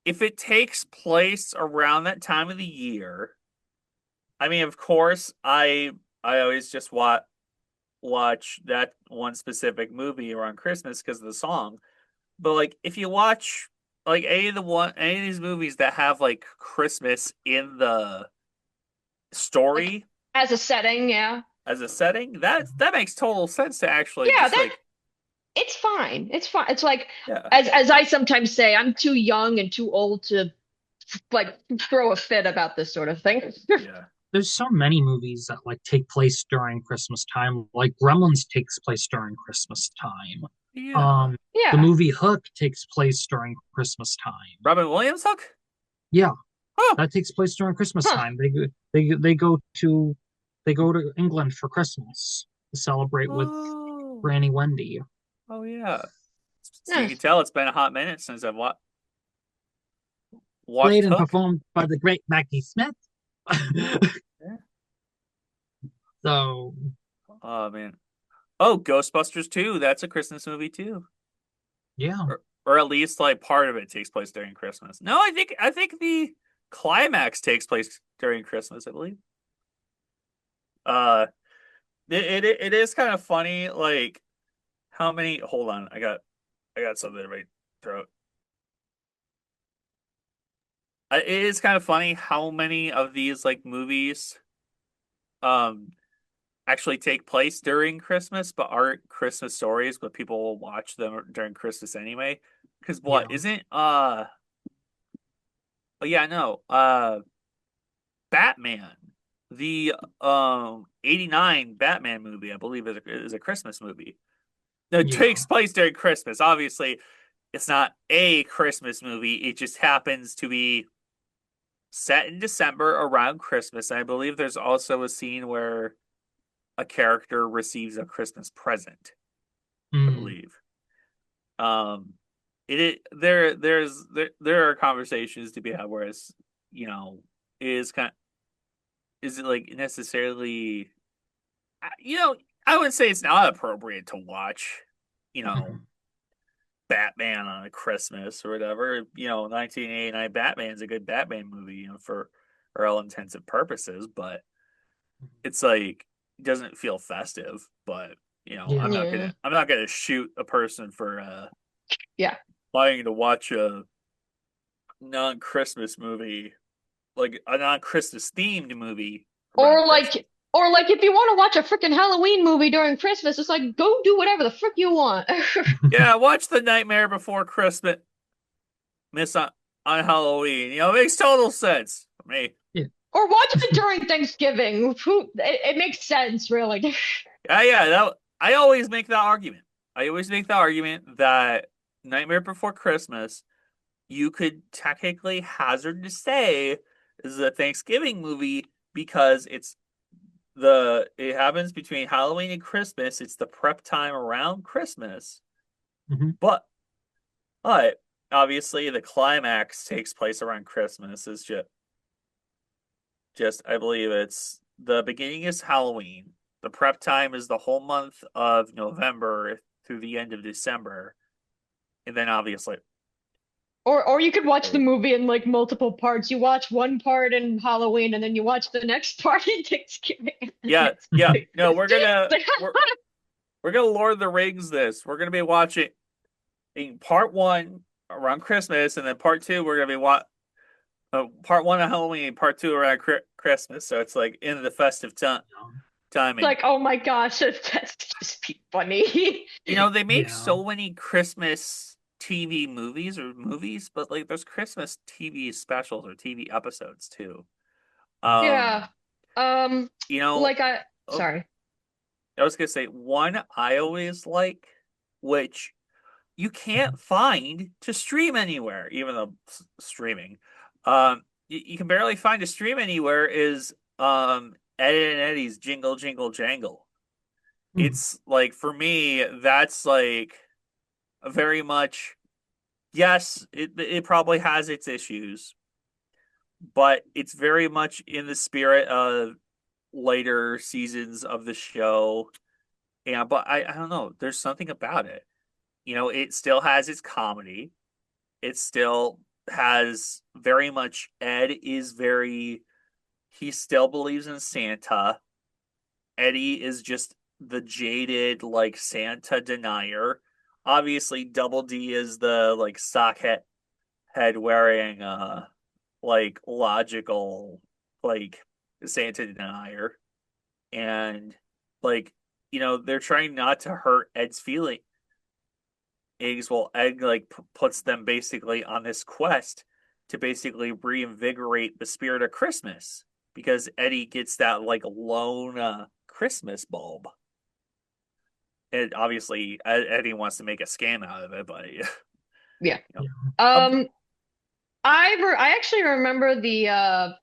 [SPEAKER 1] if it takes place around that time of the year. I mean, of course, I always just watch that one specific movie around Christmas because of the song. But like, if you watch like any of these movies that have like Christmas in the
[SPEAKER 2] Like
[SPEAKER 1] story
[SPEAKER 2] as a setting, yeah.
[SPEAKER 1] as a setting, that makes total sense to actually
[SPEAKER 2] Yeah,
[SPEAKER 1] just
[SPEAKER 2] that
[SPEAKER 1] like
[SPEAKER 2] it's fine. It's fine. It's like
[SPEAKER 1] yeah
[SPEAKER 2] as I sometimes say, I'm too young and too old to like throw a fit about this sort of thing.
[SPEAKER 1] yeah
[SPEAKER 3] There's so many movies that like take place during Christmas time. Like Gremlins takes place during Christmas time.
[SPEAKER 1] yeah.
[SPEAKER 3] Um, the
[SPEAKER 2] Yeah.
[SPEAKER 3] movie Hook takes place during Christmas time.
[SPEAKER 1] Robin Williams Hook?
[SPEAKER 3] Yeah,
[SPEAKER 1] Oh,
[SPEAKER 3] that takes place during Christmas
[SPEAKER 2] Huh.
[SPEAKER 3] time. They go to England for Christmas to celebrate with
[SPEAKER 1] oh,
[SPEAKER 3] Granny Wendy.
[SPEAKER 1] oh yeah. So you can
[SPEAKER 2] Nice.
[SPEAKER 1] tell it's been a hot minute since I've watched
[SPEAKER 3] Played and
[SPEAKER 1] Hook.
[SPEAKER 3] performed by the great Maggie Smith.
[SPEAKER 1] Yeah.
[SPEAKER 3] So
[SPEAKER 1] Oh man. Oh, Ghostbusters 2. That's a Christmas movie too.
[SPEAKER 3] Yeah.
[SPEAKER 1] or at least like part of it takes place during Christmas. No, I think the climax takes place during Christmas, I believe. Uh, it is kind of funny, like how many. Hold on, I got something in my throat. It is kind of funny how many of these like movies um actually take place during Christmas, but aren't Christmas stories, but people will watch them during Christmas anyway. Because
[SPEAKER 3] Yeah.
[SPEAKER 1] what isn't oh yeah, no. Batman. The 89 Batman movie, I believe is a Christmas movie. That
[SPEAKER 3] Yeah.
[SPEAKER 1] takes place during Christmas. Obviously, it's not a Christmas movie. It just happens to be set in December around Christmas. And I believe there's also a scene where a character receives a Christmas present, I
[SPEAKER 3] Mm.
[SPEAKER 1] believe. Um there are conversations to be had where it's, you know, is kind is it like necessarily, you know, I would say it's not appropriate to watch, you know,
[SPEAKER 3] Mhm.
[SPEAKER 1] Batman on a Christmas or whatever. 1989 Batman's a good Batman movie, for all intensive purposes, but it's like it doesn't feel festive. But I'm
[SPEAKER 3] Yeah.
[SPEAKER 1] not gonna
[SPEAKER 2] Yeah.
[SPEAKER 1] I'm not gonna shoot a person for
[SPEAKER 2] Yeah.
[SPEAKER 1] wanting to watch a non-Christmas movie, like a non-Christmas themed movie around
[SPEAKER 2] Or
[SPEAKER 1] Christmas.
[SPEAKER 2] like, or like, if you want to watch a freaking Halloween movie during Christmas, it's like go do whatever the frick you want.
[SPEAKER 1] Yeah, watch The Nightmare Before Christmas Miss on Halloween. It makes total sense for me.
[SPEAKER 3] Yeah.
[SPEAKER 2] Or watch it during Thanksgiving. It makes sense, really.
[SPEAKER 1] Yeah, I always make that argument. I always make the argument that Nightmare Before Christmas, you could technically hazard to say is a Thanksgiving movie because it happens between Halloween and Christmas. It's the prep time around Christmas.
[SPEAKER 3] Mhm.
[SPEAKER 1] But but obviously the climax takes place around Christmas. Is just I believe it's the beginning is Halloween. The prep time is the whole month of November through the end of December. And then obviously,
[SPEAKER 2] Or you could watch the
[SPEAKER 1] like,
[SPEAKER 2] movie in like multiple parts. You watch one part in Halloween, and then you watch the next part in Thanksgiving.
[SPEAKER 1] yeah,
[SPEAKER 2] It's
[SPEAKER 1] yeah. No, we're gonna
[SPEAKER 2] like,
[SPEAKER 1] we're gonna Lord of the Rings this. We're gonna be watching in part one around Christmas, and then part two we're gonna be part one of Halloween, part two around Christmas. So it's like in the festive timing.
[SPEAKER 2] oh my gosh, that's just be funny.
[SPEAKER 1] They make
[SPEAKER 3] Yeah.
[SPEAKER 1] so many Christmas TV movies, but like there's Christmas TV specials or TV episodes too.
[SPEAKER 2] Yeah.
[SPEAKER 1] Um,
[SPEAKER 2] Um,
[SPEAKER 1] you know,
[SPEAKER 2] like I
[SPEAKER 1] oh,
[SPEAKER 2] sorry.
[SPEAKER 1] I was gonna say one I always like, which you
[SPEAKER 3] Mhm.
[SPEAKER 1] can't find to stream anywhere, even though streaming. You can barely find to stream anywhere is Ed and Eddie's Jingle Jingle Jangle.
[SPEAKER 3] Mm.
[SPEAKER 1] It's like for me, that's like very much yes, it probably has its issues, but it's very much in the spirit of later seasons of the show. Yeah, but I don't know. There's something about it. It still has its comedy. It still has very much Ed is very he still believes in Santa. Eddie is just the jaded like Santa denier. Obviously, Double D is the like sockhead wearing like logical like Santa denier, and like they're trying not to hurt Ed's feelings. Well, Ed like puts them basically on this quest to basically reinvigorate the spirit of Christmas because Eddie gets that like lone Christmas bulb, and obviously Eddie wants to make a scam out of it, but
[SPEAKER 2] Yeah.
[SPEAKER 1] know,
[SPEAKER 3] Yeah.
[SPEAKER 1] um,
[SPEAKER 2] Um, I actually remember the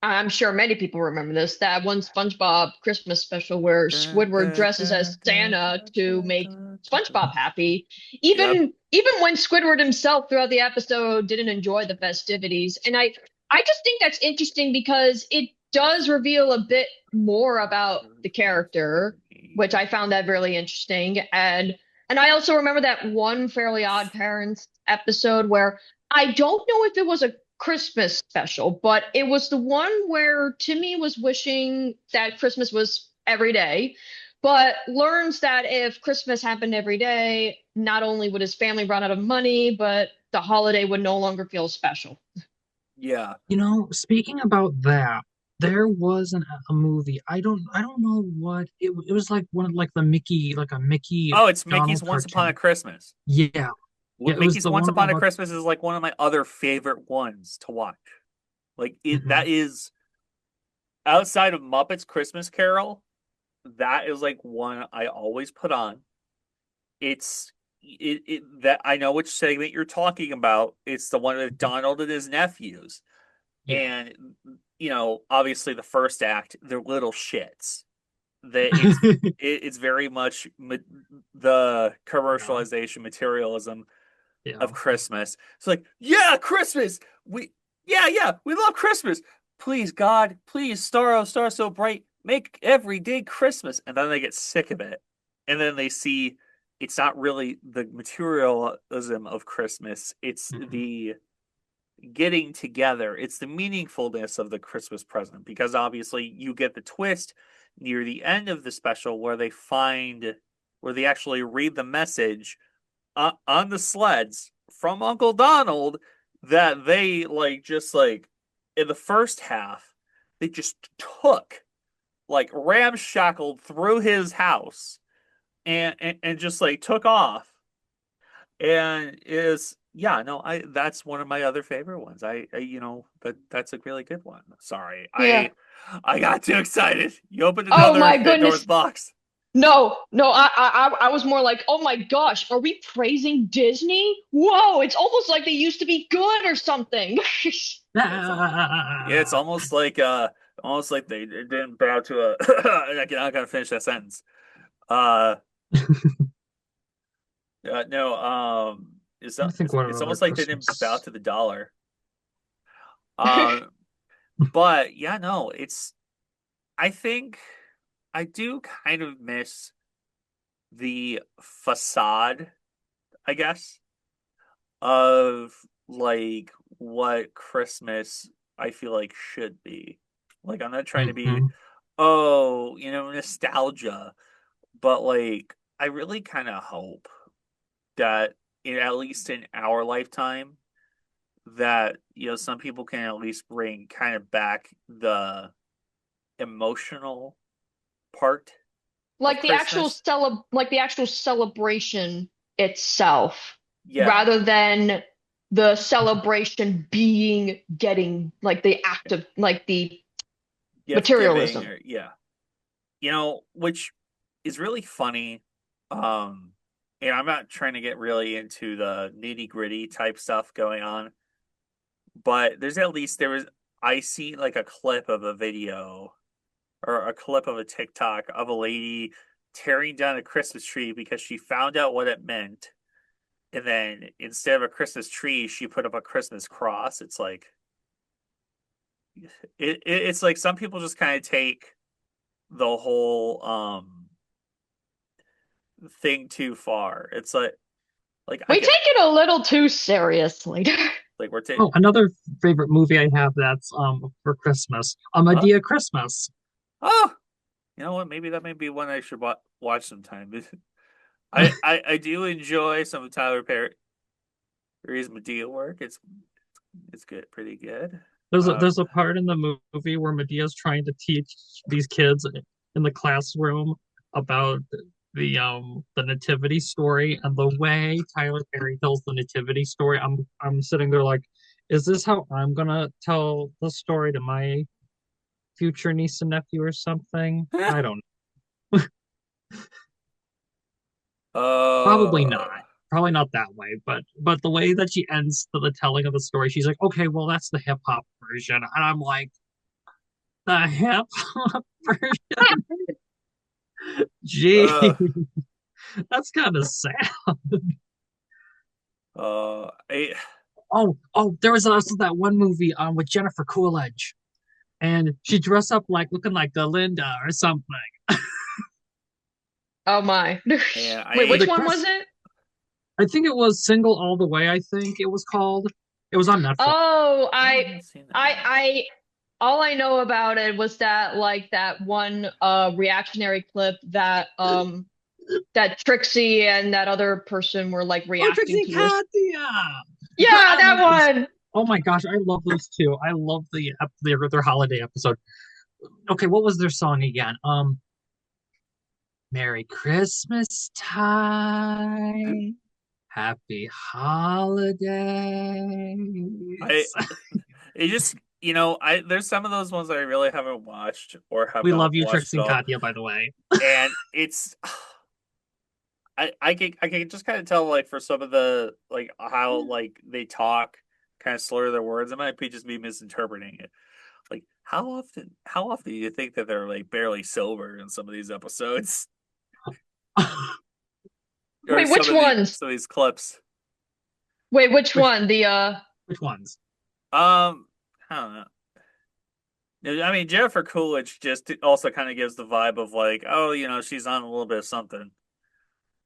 [SPEAKER 2] I'm sure many people remember this, that one SpongeBob Christmas special where Squidward dresses as Santa to make SpongeBob happy.
[SPEAKER 1] yep.
[SPEAKER 2] Even when Squidward himself throughout the episode didn't enjoy the festivities. And I just think that's interesting because it does reveal a bit more about the character, which I found that really interesting. And And I also remember that one Fairly Odd Parents episode where I don't know if it was a Christmas special, but it was the one where Timmy was wishing that Christmas was every day, but learns that if Christmas happened every day, not only would his family run out of money, but the holiday would no longer feel special.
[SPEAKER 1] Yeah.
[SPEAKER 3] Speaking about that, there was a movie. I don't know what it was like one of like the Mickey like a Mickey
[SPEAKER 1] Oh, it's Mickey's
[SPEAKER 3] Donald
[SPEAKER 1] Once Upon a
[SPEAKER 3] cartoon.
[SPEAKER 1] Christmas.
[SPEAKER 3] Yeah. Yeah, it was
[SPEAKER 1] Mickey's
[SPEAKER 3] the
[SPEAKER 1] Once
[SPEAKER 3] one
[SPEAKER 1] Upon a
[SPEAKER 3] about
[SPEAKER 1] Christmas is like one of my other favorite ones to watch. Like that
[SPEAKER 3] mhm.
[SPEAKER 1] is outside of Muppets Christmas Carol, that is like one I always put on. It's it that I know which segment you're talking about. It's the one with Donald and his nephews.
[SPEAKER 3] Yeah.
[SPEAKER 1] And obviously the first act, they're little shits. That it's very much the
[SPEAKER 3] Yeah.
[SPEAKER 1] commercialization materialism of
[SPEAKER 3] Yeah.
[SPEAKER 1] Christmas. It's like, yeah, Christmas. Yeah, we love Christmas. Please, God, please, star oh star so bright, make every day Christmas. And then they get sick of it. And then they see it's not really the materialism of Christmas. It's
[SPEAKER 3] Mhm.
[SPEAKER 1] the getting together. It's the meaningfulness of the Christmas present because obviously you get the twist near the end of the special where they actually read the message on the sleds from Uncle Donald that they just like in the first half they just took like ramshackled through his house and just like took off and is yeah no I that's one of my other favorite ones that's a really good one. Sorry,
[SPEAKER 2] Yeah.
[SPEAKER 1] I got too excited. You opened
[SPEAKER 2] Oh
[SPEAKER 1] another
[SPEAKER 2] my
[SPEAKER 1] Pandora's
[SPEAKER 2] goodness.
[SPEAKER 1] box.
[SPEAKER 2] No, no, I was more like, oh my gosh, are we praising Disney? Whoa, it's almost like they used to be good or something.
[SPEAKER 1] It's yeah, it's
[SPEAKER 3] Ah.
[SPEAKER 1] almost like they didn't bow to a. I'm not gonna finish that sentence. Uh, no.
[SPEAKER 3] I think what
[SPEAKER 1] It's
[SPEAKER 3] other
[SPEAKER 1] almost like they didn't bow
[SPEAKER 3] Christmas.
[SPEAKER 1] to the dollar. Uh, but yeah, no. It's. I think I do kind of miss the facade, I guess, of like what Christmas I feel like should be. Like I'm not trying to be,
[SPEAKER 3] Hmm.
[SPEAKER 1] oh, nostalgia, but like I really kind of hope that at least in our lifetime that some people can at least bring kind of back the emotional part of Christmas.
[SPEAKER 2] Like the actual celebration itself,
[SPEAKER 1] Yeah,
[SPEAKER 2] rather than the celebration being getting like the act of like the
[SPEAKER 1] gift giving
[SPEAKER 2] materialism.
[SPEAKER 1] or yeah, which is really funny. Um, and I'm not trying to get really into the nitty gritty type stuff going on, but there was I see like a clip of a video or a clip of a TikTok of a lady tearing down a Christmas tree because she found out what it meant. And then instead of a Christmas tree, she put up a Christmas cross. It's like it's like some people just kind of take the whole thing too far. It's like I
[SPEAKER 2] We take
[SPEAKER 1] get
[SPEAKER 2] it a little too seriously.
[SPEAKER 1] like we're taking
[SPEAKER 3] Oh, another favorite movie I have that's for Christmas. A
[SPEAKER 1] huh?
[SPEAKER 3] Medea Christmas.
[SPEAKER 1] Oh, you know what? Maybe that may be one I should watch sometime. I do enjoy some of Tyler Perry's Medea work. It's good, pretty good. Uh,
[SPEAKER 3] There's a part in the movie where Medea's trying to teach these kids in the classroom about the nativity story, and the way Tyler Perry tells the nativity story, I'm sitting there like, is this how I'm gonna tell the story to my future niece and nephew or something? I don't Probably
[SPEAKER 1] uh,
[SPEAKER 3] not. Probably not that way, but the way that she ends the telling of the story, she's like, okay, well that's the hip hop version, and I'm like, the hip hop version.
[SPEAKER 1] uh,
[SPEAKER 3] Gee, that's kind of sad.
[SPEAKER 1] I
[SPEAKER 3] Oh, there was also that one movie with Jennifer Coolidge, and she dressed up like looking like Glinda or something.
[SPEAKER 2] Oh my.
[SPEAKER 1] Yeah,
[SPEAKER 2] Wait,
[SPEAKER 3] For
[SPEAKER 2] which
[SPEAKER 3] the
[SPEAKER 2] one was
[SPEAKER 3] Chris,
[SPEAKER 2] it?
[SPEAKER 3] I think it was Single All the Way, I think it was called. It was on Netflix.
[SPEAKER 2] Oh,
[SPEAKER 1] I haven't seen that one.
[SPEAKER 2] I all I know about it was that like that one reactionary clip that that Trixie and that other person were like
[SPEAKER 3] Oh,
[SPEAKER 2] reacting
[SPEAKER 3] Trixie
[SPEAKER 2] to her.
[SPEAKER 3] Katya!
[SPEAKER 2] Yeah,
[SPEAKER 3] I
[SPEAKER 2] that
[SPEAKER 3] love those.
[SPEAKER 2] one.
[SPEAKER 3] Oh my gosh, I love those two. I love their holiday episode. Okay, what was their song again? Merry Christmas time. Happy
[SPEAKER 1] I
[SPEAKER 3] holidays.
[SPEAKER 1] it just I there's some of those ones that I really haven't watched or have
[SPEAKER 3] We love
[SPEAKER 1] not
[SPEAKER 3] you,
[SPEAKER 1] watched
[SPEAKER 3] Trixie
[SPEAKER 1] at
[SPEAKER 3] and
[SPEAKER 1] all,
[SPEAKER 3] Katya, by the way.
[SPEAKER 1] and it's I can just kind of tell like for some of the like how like they talk, kind of slur their words. I might be just be misinterpreting it. Like how often do you think that they're like barely sober in some of these episodes or
[SPEAKER 2] Wait, which ones?
[SPEAKER 1] some of these clips?
[SPEAKER 2] Wait, which
[SPEAKER 3] which
[SPEAKER 2] one? The
[SPEAKER 3] which ones?
[SPEAKER 1] I don't know. I mean, Jennifer Coolidge just also kind of gives the vibe of like, oh, she's on a little bit of something.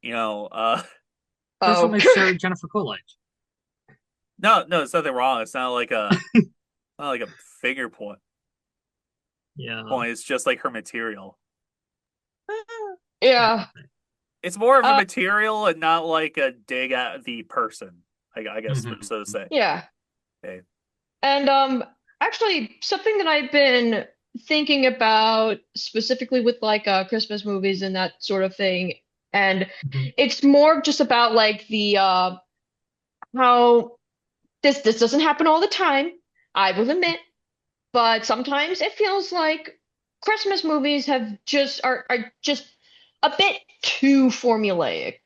[SPEAKER 1] You know, uh,
[SPEAKER 3] First one
[SPEAKER 2] oh.
[SPEAKER 3] makes sure Jennifer Coolidge.
[SPEAKER 1] no, no, it's nothing wrong. It's not like a finger
[SPEAKER 3] Yeah.
[SPEAKER 1] point. It's just like her material.
[SPEAKER 2] Yeah.
[SPEAKER 1] It's more of a
[SPEAKER 2] Uh
[SPEAKER 1] material and not like a dig at the person. I guess
[SPEAKER 3] Mhm.
[SPEAKER 1] so to say.
[SPEAKER 2] yeah.
[SPEAKER 1] Okay.
[SPEAKER 2] And actually something that I've been thinking about specifically with like Christmas movies and that sort of thing, and
[SPEAKER 3] Mhm.
[SPEAKER 2] it's more just about like the how this doesn't happen all the time, I will admit, but sometimes it feels like Christmas movies have just are just a bit too formulaic,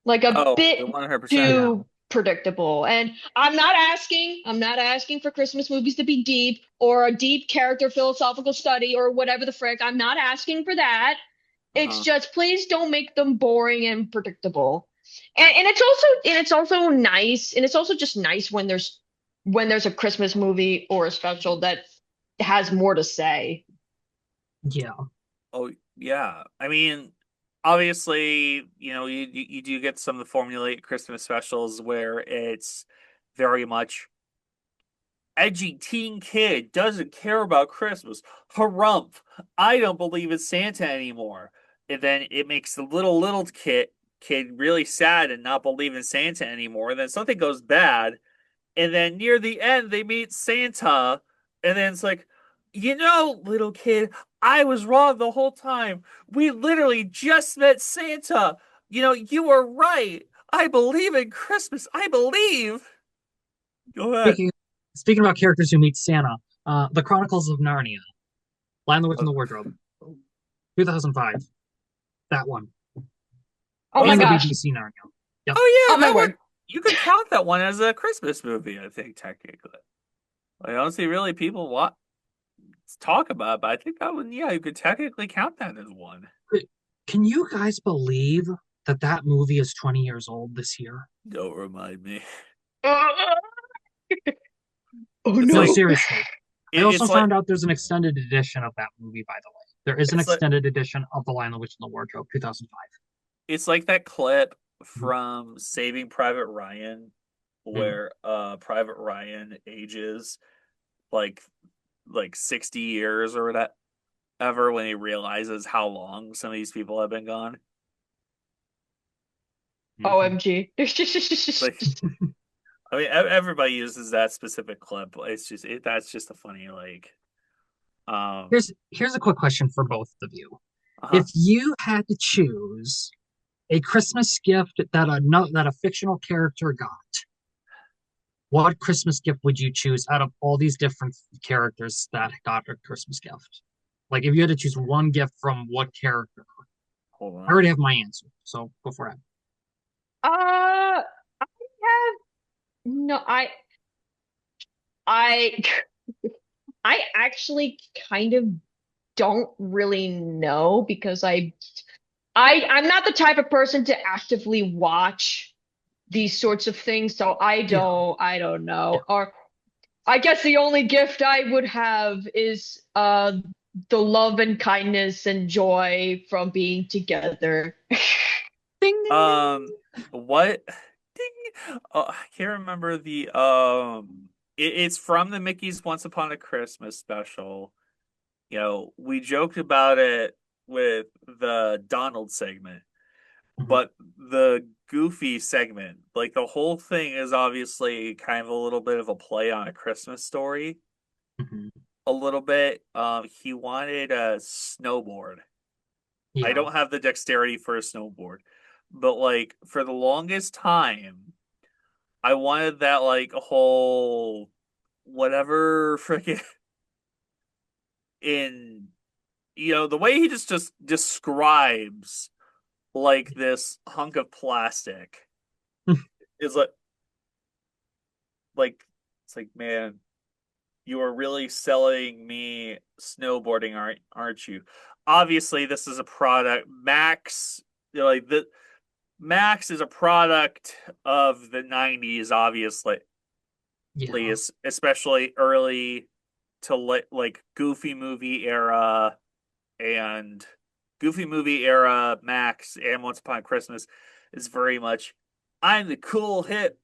[SPEAKER 2] like a
[SPEAKER 1] Oh,
[SPEAKER 2] bit
[SPEAKER 1] 100%.
[SPEAKER 3] Yeah.
[SPEAKER 2] too predictable. And I'm not asking for Christmas movies to be deep or a deep character philosophical study or whatever the frick. I'm not asking for that. It's
[SPEAKER 1] Uh-huh.
[SPEAKER 2] just please don't make them boring and predictable. And it's also nice, and it's also just nice when there's a Christmas movie or a special that has more to say.
[SPEAKER 3] Yeah.
[SPEAKER 1] Oh, yeah. I mean, obviously, you do get some of the formulaic Christmas specials where it's very much edgy teen kid doesn't care about Christmas. Harumph. I don't believe in Santa anymore. And then it makes the little kid really sad and not believe in Santa anymore. And then something goes bad. And then near the end they meet Santa. And then it's like, little kid, I was wrong the whole time. We literally just met Santa. You were right. I believe in Christmas. I believe. Go ahead.
[SPEAKER 3] Speaking speaking about characters who meet Santa, The Chronicles of Narnia, Lion, the Witch, and the Wardrobe, 2005. That one.
[SPEAKER 2] Oh
[SPEAKER 1] Oh,
[SPEAKER 2] my
[SPEAKER 3] And the
[SPEAKER 2] gosh.
[SPEAKER 3] BBC Narnia. Yep.
[SPEAKER 1] oh
[SPEAKER 2] Oh
[SPEAKER 1] yeah,
[SPEAKER 2] my
[SPEAKER 1] that one
[SPEAKER 2] word.
[SPEAKER 1] you could count that one as a Christmas movie, I think technically. I don't see really people talk about it, but I think that one, yeah, you could technically count that as one.
[SPEAKER 3] Can you guys believe that movie is 20 years old this year?
[SPEAKER 1] Don't remind me.
[SPEAKER 2] Oh
[SPEAKER 1] It's
[SPEAKER 3] No,
[SPEAKER 1] like
[SPEAKER 2] no.
[SPEAKER 3] seriously. I also
[SPEAKER 1] it's like
[SPEAKER 3] found out there's an extended edition of that movie, by the way. There is an
[SPEAKER 1] it's like
[SPEAKER 3] extended edition of The Lion, the Witch, and the Wardrobe, 2005.
[SPEAKER 1] it's like that clip
[SPEAKER 3] Mhm.
[SPEAKER 1] from Saving Private Ryan
[SPEAKER 3] Mhm.
[SPEAKER 1] where Private Ryan ages like 60 years or whatever when he realizes how long some of these people have been gone.
[SPEAKER 3] Mhm.
[SPEAKER 2] OMG.
[SPEAKER 1] It's like I mean, everybody uses that specific clip. It's just that's just a funny like, um,
[SPEAKER 3] Here's a quick question for both of you.
[SPEAKER 1] uh-huh.
[SPEAKER 3] If you had to choose a Christmas gift that a fictional character got, what Christmas gift would you choose out of all these different characters that got a Christmas gift? Like if you had to choose one gift from what character?
[SPEAKER 1] Hold
[SPEAKER 3] I
[SPEAKER 1] on.
[SPEAKER 3] already have my answer, so go for it.
[SPEAKER 2] I have no I I actually kind of don't really know because I'm not the type of person to actively watch these sorts of things, so
[SPEAKER 3] Yeah,
[SPEAKER 2] I don't
[SPEAKER 3] yeah.
[SPEAKER 2] know. Or I guess the only gift I would have is the love and kindness and joy from being together.
[SPEAKER 3] Ding ding
[SPEAKER 1] Um,
[SPEAKER 3] ding.
[SPEAKER 1] what? Ding. Oh, I can't remember the it's from the Mickey's Once Upon a Christmas special. We joked about it with the Donald segment,
[SPEAKER 3] Mhm,
[SPEAKER 1] but the Goofy segment, like the whole thing is obviously kind of a little bit of a play on A Christmas Story.
[SPEAKER 3] mhm.
[SPEAKER 1] A little bit. He wanted a snowboard. I
[SPEAKER 3] Yeah.
[SPEAKER 1] don't have the dexterity for a snowboard, but like for the longest time, I wanted that like whole whatever freaking in the way he just describes like this hunk of plastic is like it's like, man, you are really selling me snowboarding, aren't you? Obviously, this is a product. Like the Max is a product of the 90s, obviously,
[SPEAKER 3] Yeah.
[SPEAKER 1] especially early to like and Goofy movie era Max and Once Upon Christmas is very much I'm the cool hip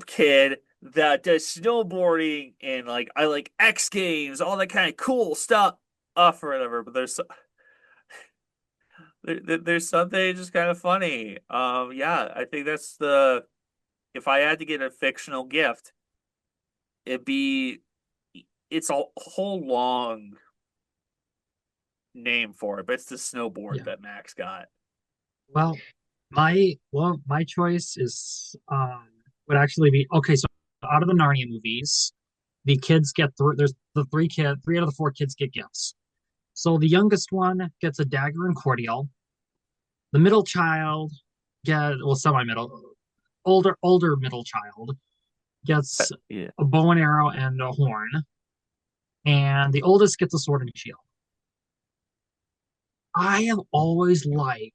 [SPEAKER 1] kid that does snowboarding and like I like X Games, all that kind of cool stuff or whatever. But there's something just kind of funny. Yeah, I think that's the if I had to get a fictional gift, it'd be it's a whole long name for it, but it's the snowboard
[SPEAKER 3] Yeah.
[SPEAKER 1] that Max got.
[SPEAKER 3] Well, my choice is would actually be okay. So out of the Narnia movies, the kids get through. There's the three out of the four kids get gifts. So the youngest one gets a dagger and cordial. The middle child semi-middle, older middle child gets
[SPEAKER 1] Yeah.
[SPEAKER 3] a bow and arrow and a horn, and the oldest gets a sword and shield. I have always liked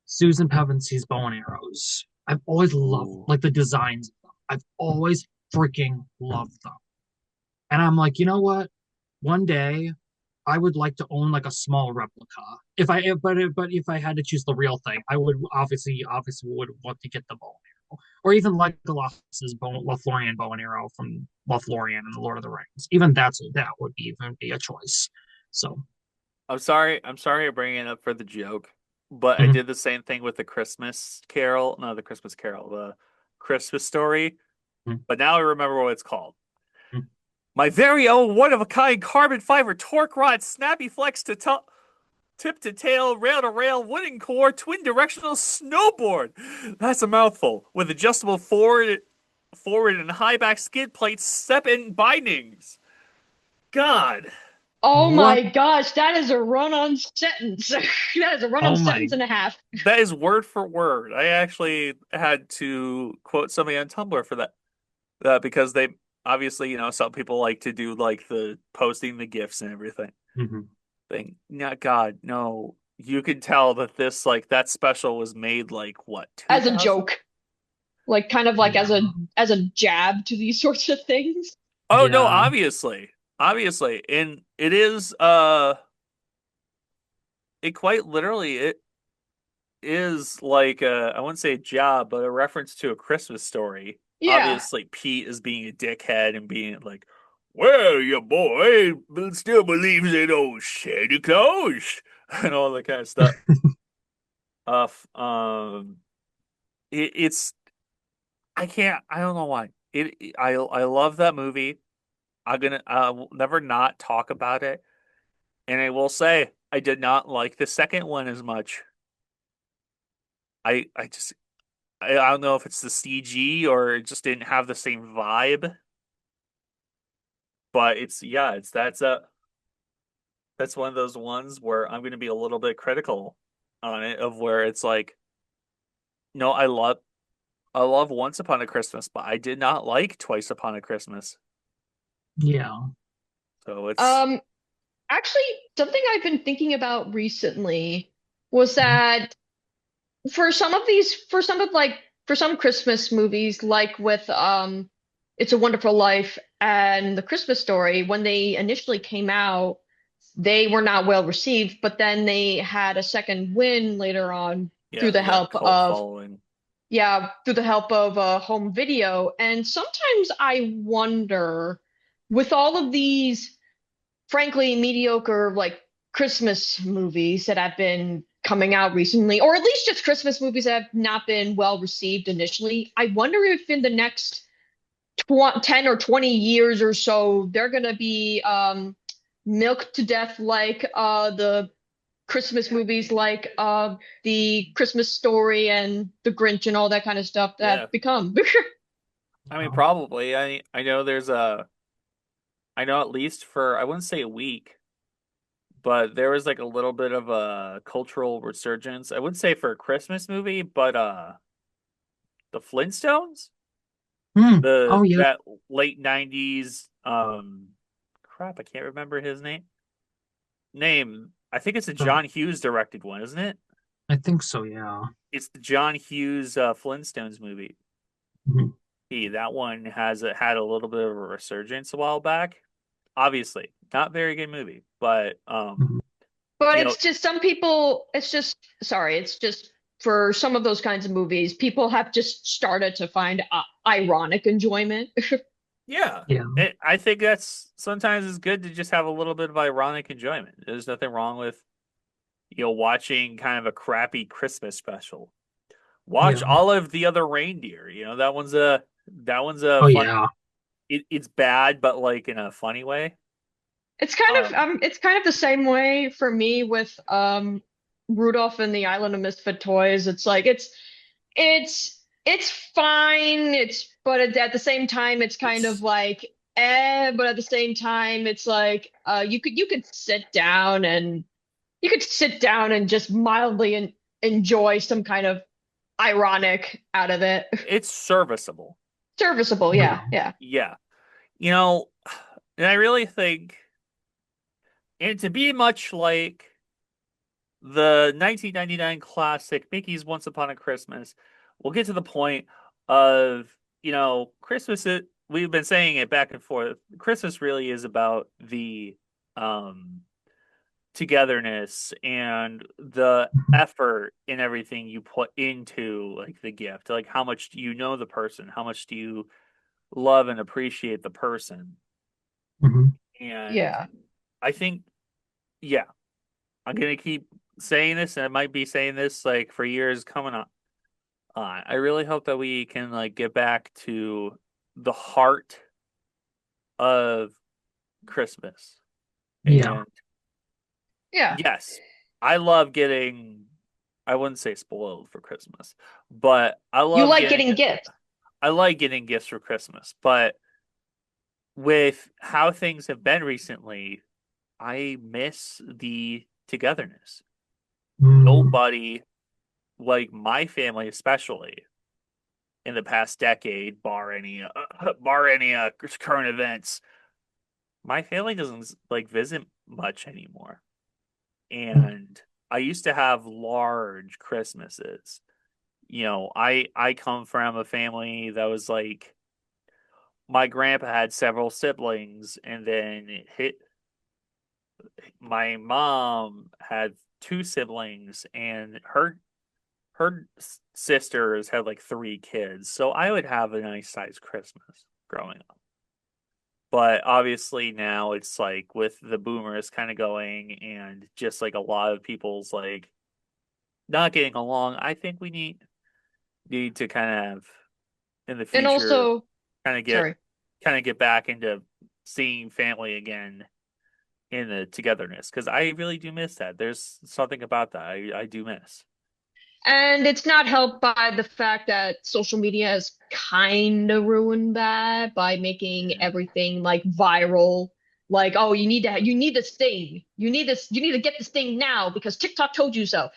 [SPEAKER 3] Susan Pevensy's bow and arrows. I've always loved
[SPEAKER 1] Ooh.
[SPEAKER 3] like the designs of them. I've always freaking loved them. And I'm like, you know what? One day I would like to own like a small replica. But if I had to choose the real thing, I would obviously would want to get the bow and arrow, or even like Legolas's Lothlorien bow and arrow from Lothlorien and the Lord of the Rings. Even that would even be a choice. So,
[SPEAKER 1] I'm sorry I'm bringing it up for the joke, but I
[SPEAKER 3] mhm,
[SPEAKER 1] did the same thing with the Christmas Carol. No, the Christmas Carol, the Christmas Story.
[SPEAKER 3] mhm,
[SPEAKER 1] But now I remember what it's called.
[SPEAKER 3] mhm.
[SPEAKER 1] My very own one-of-a-kind carbon fiber torque rod snappy flex to tip to tail, rail to rail, wooden core, twin directional snowboard. That's a mouthful. With adjustable forward and high back skid plates, step in bindings. God,
[SPEAKER 2] Oh
[SPEAKER 3] What?
[SPEAKER 2] my gosh, that is a run-on sentence. That is a run-on
[SPEAKER 3] Oh my!
[SPEAKER 2] sentence and a half.
[SPEAKER 1] that is word for word. I actually had to quote somebody on Tumblr for that because they obviously, some people like to do like the posting the gifs and everything.
[SPEAKER 3] Mhm.
[SPEAKER 1] Thing. No, God, no. You can tell that this like that special was made like what,
[SPEAKER 2] As a
[SPEAKER 1] 2000?
[SPEAKER 2] joke, like kind of like
[SPEAKER 3] Yeah,
[SPEAKER 2] as a jab to these sorts of things.
[SPEAKER 1] Oh no,
[SPEAKER 3] yeah,
[SPEAKER 1] obviously. Obviously. And it is it quite literally it is like I wouldn't say a job, but a reference to A Christmas Story.
[SPEAKER 2] Yeah.
[SPEAKER 1] Obviously Pete is being a dickhead and being like, well, your boy still believes in old Santa Claus and all that kind of stuff. It's I don't know why. I love that movie. I will never not talk about it. And I will say I did not like the second one as much. I don't know if it's the CG or it just didn't have the same vibe, but it's yeah, that's one of those ones where I'm going to be a little bit critical on it of where it's like no, I love Once Upon a Christmas, but I did not like Twice Upon a Christmas.
[SPEAKER 3] yeah.
[SPEAKER 1] So it's
[SPEAKER 2] Um, Actually, something I've been thinking about recently was
[SPEAKER 3] Mhm.
[SPEAKER 2] that for some Christmas movies, like with It's a Wonderful Life and The Christmas Story, when they initially came out, they were not well received, but then they had a second win later on
[SPEAKER 1] Yeah,
[SPEAKER 2] through the
[SPEAKER 1] they got a
[SPEAKER 2] help
[SPEAKER 1] cult
[SPEAKER 2] of
[SPEAKER 1] following.
[SPEAKER 2] yeah, through the help of home video. And sometimes I wonder, with all of these frankly mediocre like Christmas movies that have been coming out recently, or at least just Christmas movies that have not been well received initially, I wonder if in the next tw 10 or 20 years or so, they're gonna be milked to death like the Christmas movies like the Christmas Story and The Grinch and all that kind of stuff that
[SPEAKER 1] Yeah.
[SPEAKER 2] have become.
[SPEAKER 1] I mean,
[SPEAKER 3] Um,
[SPEAKER 1] probably. I know there's a I know at least for I wouldn't say a week, but there was like a little bit of a cultural resurgence. I wouldn't say for a Christmas movie, but the Flintstones, the
[SPEAKER 3] oh yeah,
[SPEAKER 1] that late 90s crap, I can't remember his name. I think it's a
[SPEAKER 3] the,
[SPEAKER 1] John Hughes directed one, isn't it?
[SPEAKER 3] I think so. Yeah.
[SPEAKER 1] It's the John Hughes Flintstones movie.
[SPEAKER 3] Mhm,
[SPEAKER 1] That one had a little bit of a resurgence a while back. Obviously, not very good movie, but
[SPEAKER 3] mhm.
[SPEAKER 2] But
[SPEAKER 1] you know,
[SPEAKER 2] it's just some people, it's just, sorry, it's just for some of those kinds of movies, people have just started to find ironic enjoyment.
[SPEAKER 1] yeah.
[SPEAKER 3] Yeah.
[SPEAKER 1] I think that's sometimes it's good to just have a little bit of ironic enjoyment. There's nothing wrong with, watching kind of a crappy Christmas special. Watch
[SPEAKER 3] Yeah.
[SPEAKER 1] all of the other reindeer. That one's a
[SPEAKER 3] Oh
[SPEAKER 1] fun.
[SPEAKER 3] yeah.
[SPEAKER 1] It's bad, but like in a funny way. Um,
[SPEAKER 2] It's kind of the same way for me with Rudolph and the Island of Misfit Toys. It's like it's fine. It's but at the same time it's kind of
[SPEAKER 1] it's
[SPEAKER 2] like but at the same time it's like you could sit down and just mildly enjoy some kind of ironic out of it.
[SPEAKER 1] it's serviceable.
[SPEAKER 2] Serviceable,
[SPEAKER 3] Oh
[SPEAKER 2] yeah,
[SPEAKER 3] yeah.
[SPEAKER 2] yeah.
[SPEAKER 1] Yeah. You know, and I really think, and to be much like the 1999 classic Mickey's Once Upon a Christmas, we'll get to the point of, Christmas, we've been saying it back and forth. Christmas really is about the um, togetherness and the
[SPEAKER 3] Mhm,
[SPEAKER 1] effort in everything you put into like the gift. Like how much do you know the person? How much do you love and appreciate the person?
[SPEAKER 3] mhm.
[SPEAKER 1] And
[SPEAKER 2] Yeah.
[SPEAKER 1] I think, yeah, I'm gonna keep saying this, and I might be saying this like for years coming up. I really hope that we can like get back to the heart of Christmas.
[SPEAKER 3] Yeah.
[SPEAKER 1] And
[SPEAKER 2] Yeah.
[SPEAKER 1] yes, I love getting, I wouldn't say spoiled for Christmas, but
[SPEAKER 2] You like getting gifts.
[SPEAKER 1] I like getting gifts for Christmas. But with how things have been recently, I miss the togetherness.
[SPEAKER 3] Mm,
[SPEAKER 1] Nobody, like my family especially, in the past decade, bar any current events, my family doesn't like visit much anymore.
[SPEAKER 3] mm,
[SPEAKER 1] And I used to have large Christmases. I come from a family that was like my grandpa had several siblings, and then my mom had two siblings, and her sisters had like three kids. So I would have a nice sized Christmas growing up. But obviously now it's like with the boomers kind of going and just like a lot of people's like not getting along, I think we need to kind of in the
[SPEAKER 2] And
[SPEAKER 1] future
[SPEAKER 2] also,
[SPEAKER 1] kind of get
[SPEAKER 2] sorry.
[SPEAKER 1] kind of get back into seeing family again in the togetherness because I really do miss that. There's something about that I do miss.
[SPEAKER 2] And it's not helped by the fact that social media has kind of ruined that by making
[SPEAKER 1] Yeah.
[SPEAKER 2] everything like viral. Like, oh, you need this thing. You need to get this thing now because TikTok told you so.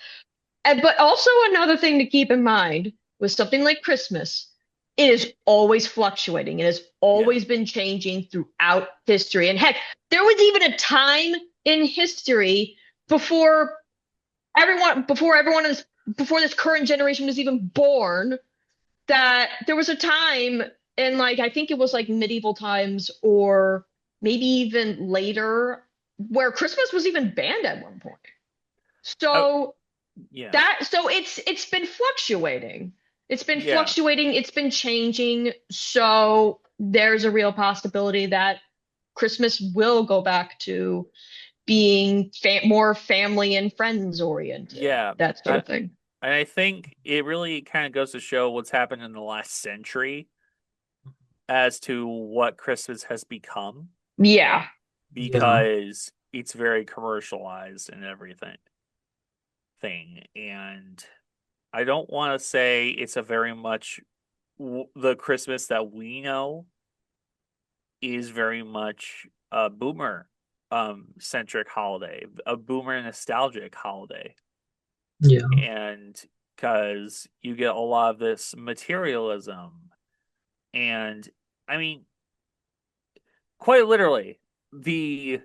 [SPEAKER 2] And but also another thing to keep in mind with something like Christmas, it is always fluctuating. It has
[SPEAKER 1] Yeah.
[SPEAKER 2] always been changing throughout history. And heck, there was even a time in history before everyone is before this current generation was even born that there was a time in like I think it was like medieval times or maybe even later where Christmas was even banned at one point.
[SPEAKER 1] Oh,
[SPEAKER 2] So
[SPEAKER 1] yeah.
[SPEAKER 2] it's been fluctuating. It's been
[SPEAKER 1] Yeah.
[SPEAKER 2] fluctuating, it's been changing. So there's a real possibility that Christmas will go back to being more family and friends oriented,
[SPEAKER 1] Yeah.
[SPEAKER 2] that sort
[SPEAKER 1] I
[SPEAKER 2] of thing.
[SPEAKER 1] and I think it really kind of goes to show what's happened in the last century as to what Christmas has become
[SPEAKER 2] Yeah.
[SPEAKER 3] Yeah.
[SPEAKER 1] because it's very commercialized and everything thing. And I don't want to say it's a very much the Christmas that we know is very much a boomer centric holiday, a boomer nostalgic holiday.
[SPEAKER 3] Yeah.
[SPEAKER 1] And because you get a lot of this materialism and I mean quite literally the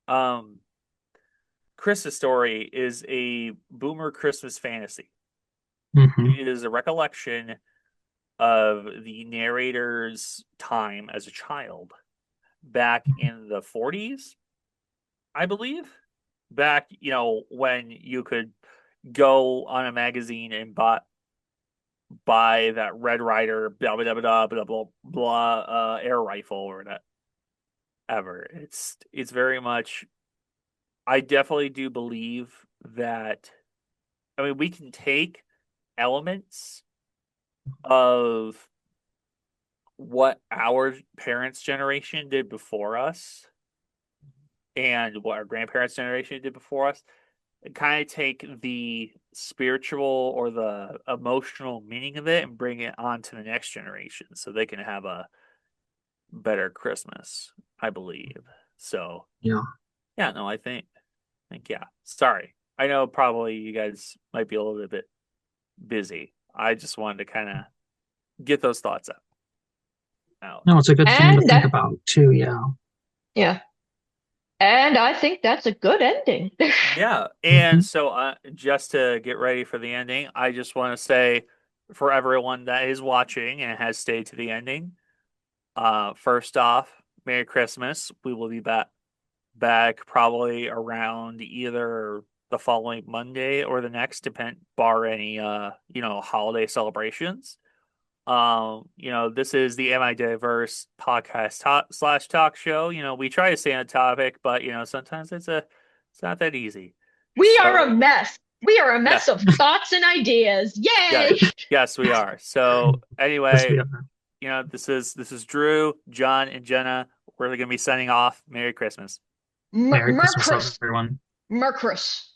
[SPEAKER 1] um Christmas Story is a boomer Christmas fantasy.
[SPEAKER 3] Hmm.
[SPEAKER 1] It is a recollection of the narrator's time as a child back in the 40s, I believe. Back, when you could go on a magazine and buy that Red Ryder blah blah blah blah blah blah air rifle or whatever. It's very much. I definitely do believe that. I mean, we can take elements of what our parents' generation did before us and what our grandparents' generation did before us, and kind of take the spiritual or the emotional meaning of it and bring it on to the next generation so they can have a better Christmas, I believe. So
[SPEAKER 3] Yeah.
[SPEAKER 1] yeah, no, I think yeah. Sorry. I know probably you guys might be a little bit busy. I just wanted to kind of get those thoughts out.
[SPEAKER 3] No, it's a good thing to
[SPEAKER 2] And
[SPEAKER 3] think
[SPEAKER 2] that,
[SPEAKER 3] about too. Yeah.
[SPEAKER 2] yeah. And I think that's a good ending.
[SPEAKER 1] Yeah, and
[SPEAKER 3] Hmm.
[SPEAKER 1] so just to get ready for the ending, I just want to say for everyone that is watching and has stayed to the ending, first off, Merry Christmas. We will be back probably around either the following Monday or the next, depend bar any holiday celebrations. This is the M.I.Diverse podcast slash talk show. We try to stay on topic, but sometimes it's not that easy.
[SPEAKER 2] We are a
[SPEAKER 1] So
[SPEAKER 2] mess. We are a
[SPEAKER 1] yeah,
[SPEAKER 2] mess of thoughts and ideas.
[SPEAKER 1] yeah,
[SPEAKER 2] Yay!
[SPEAKER 1] yes, we are. So
[SPEAKER 3] Yes,
[SPEAKER 1] anyway,
[SPEAKER 3] we are.
[SPEAKER 1] this is Dryw, John, and Jenna. We're gonna be signing off. Merry Christmas.
[SPEAKER 3] Merry Christmas,
[SPEAKER 2] Mercrus.
[SPEAKER 3] everyone.
[SPEAKER 2] Mercrus.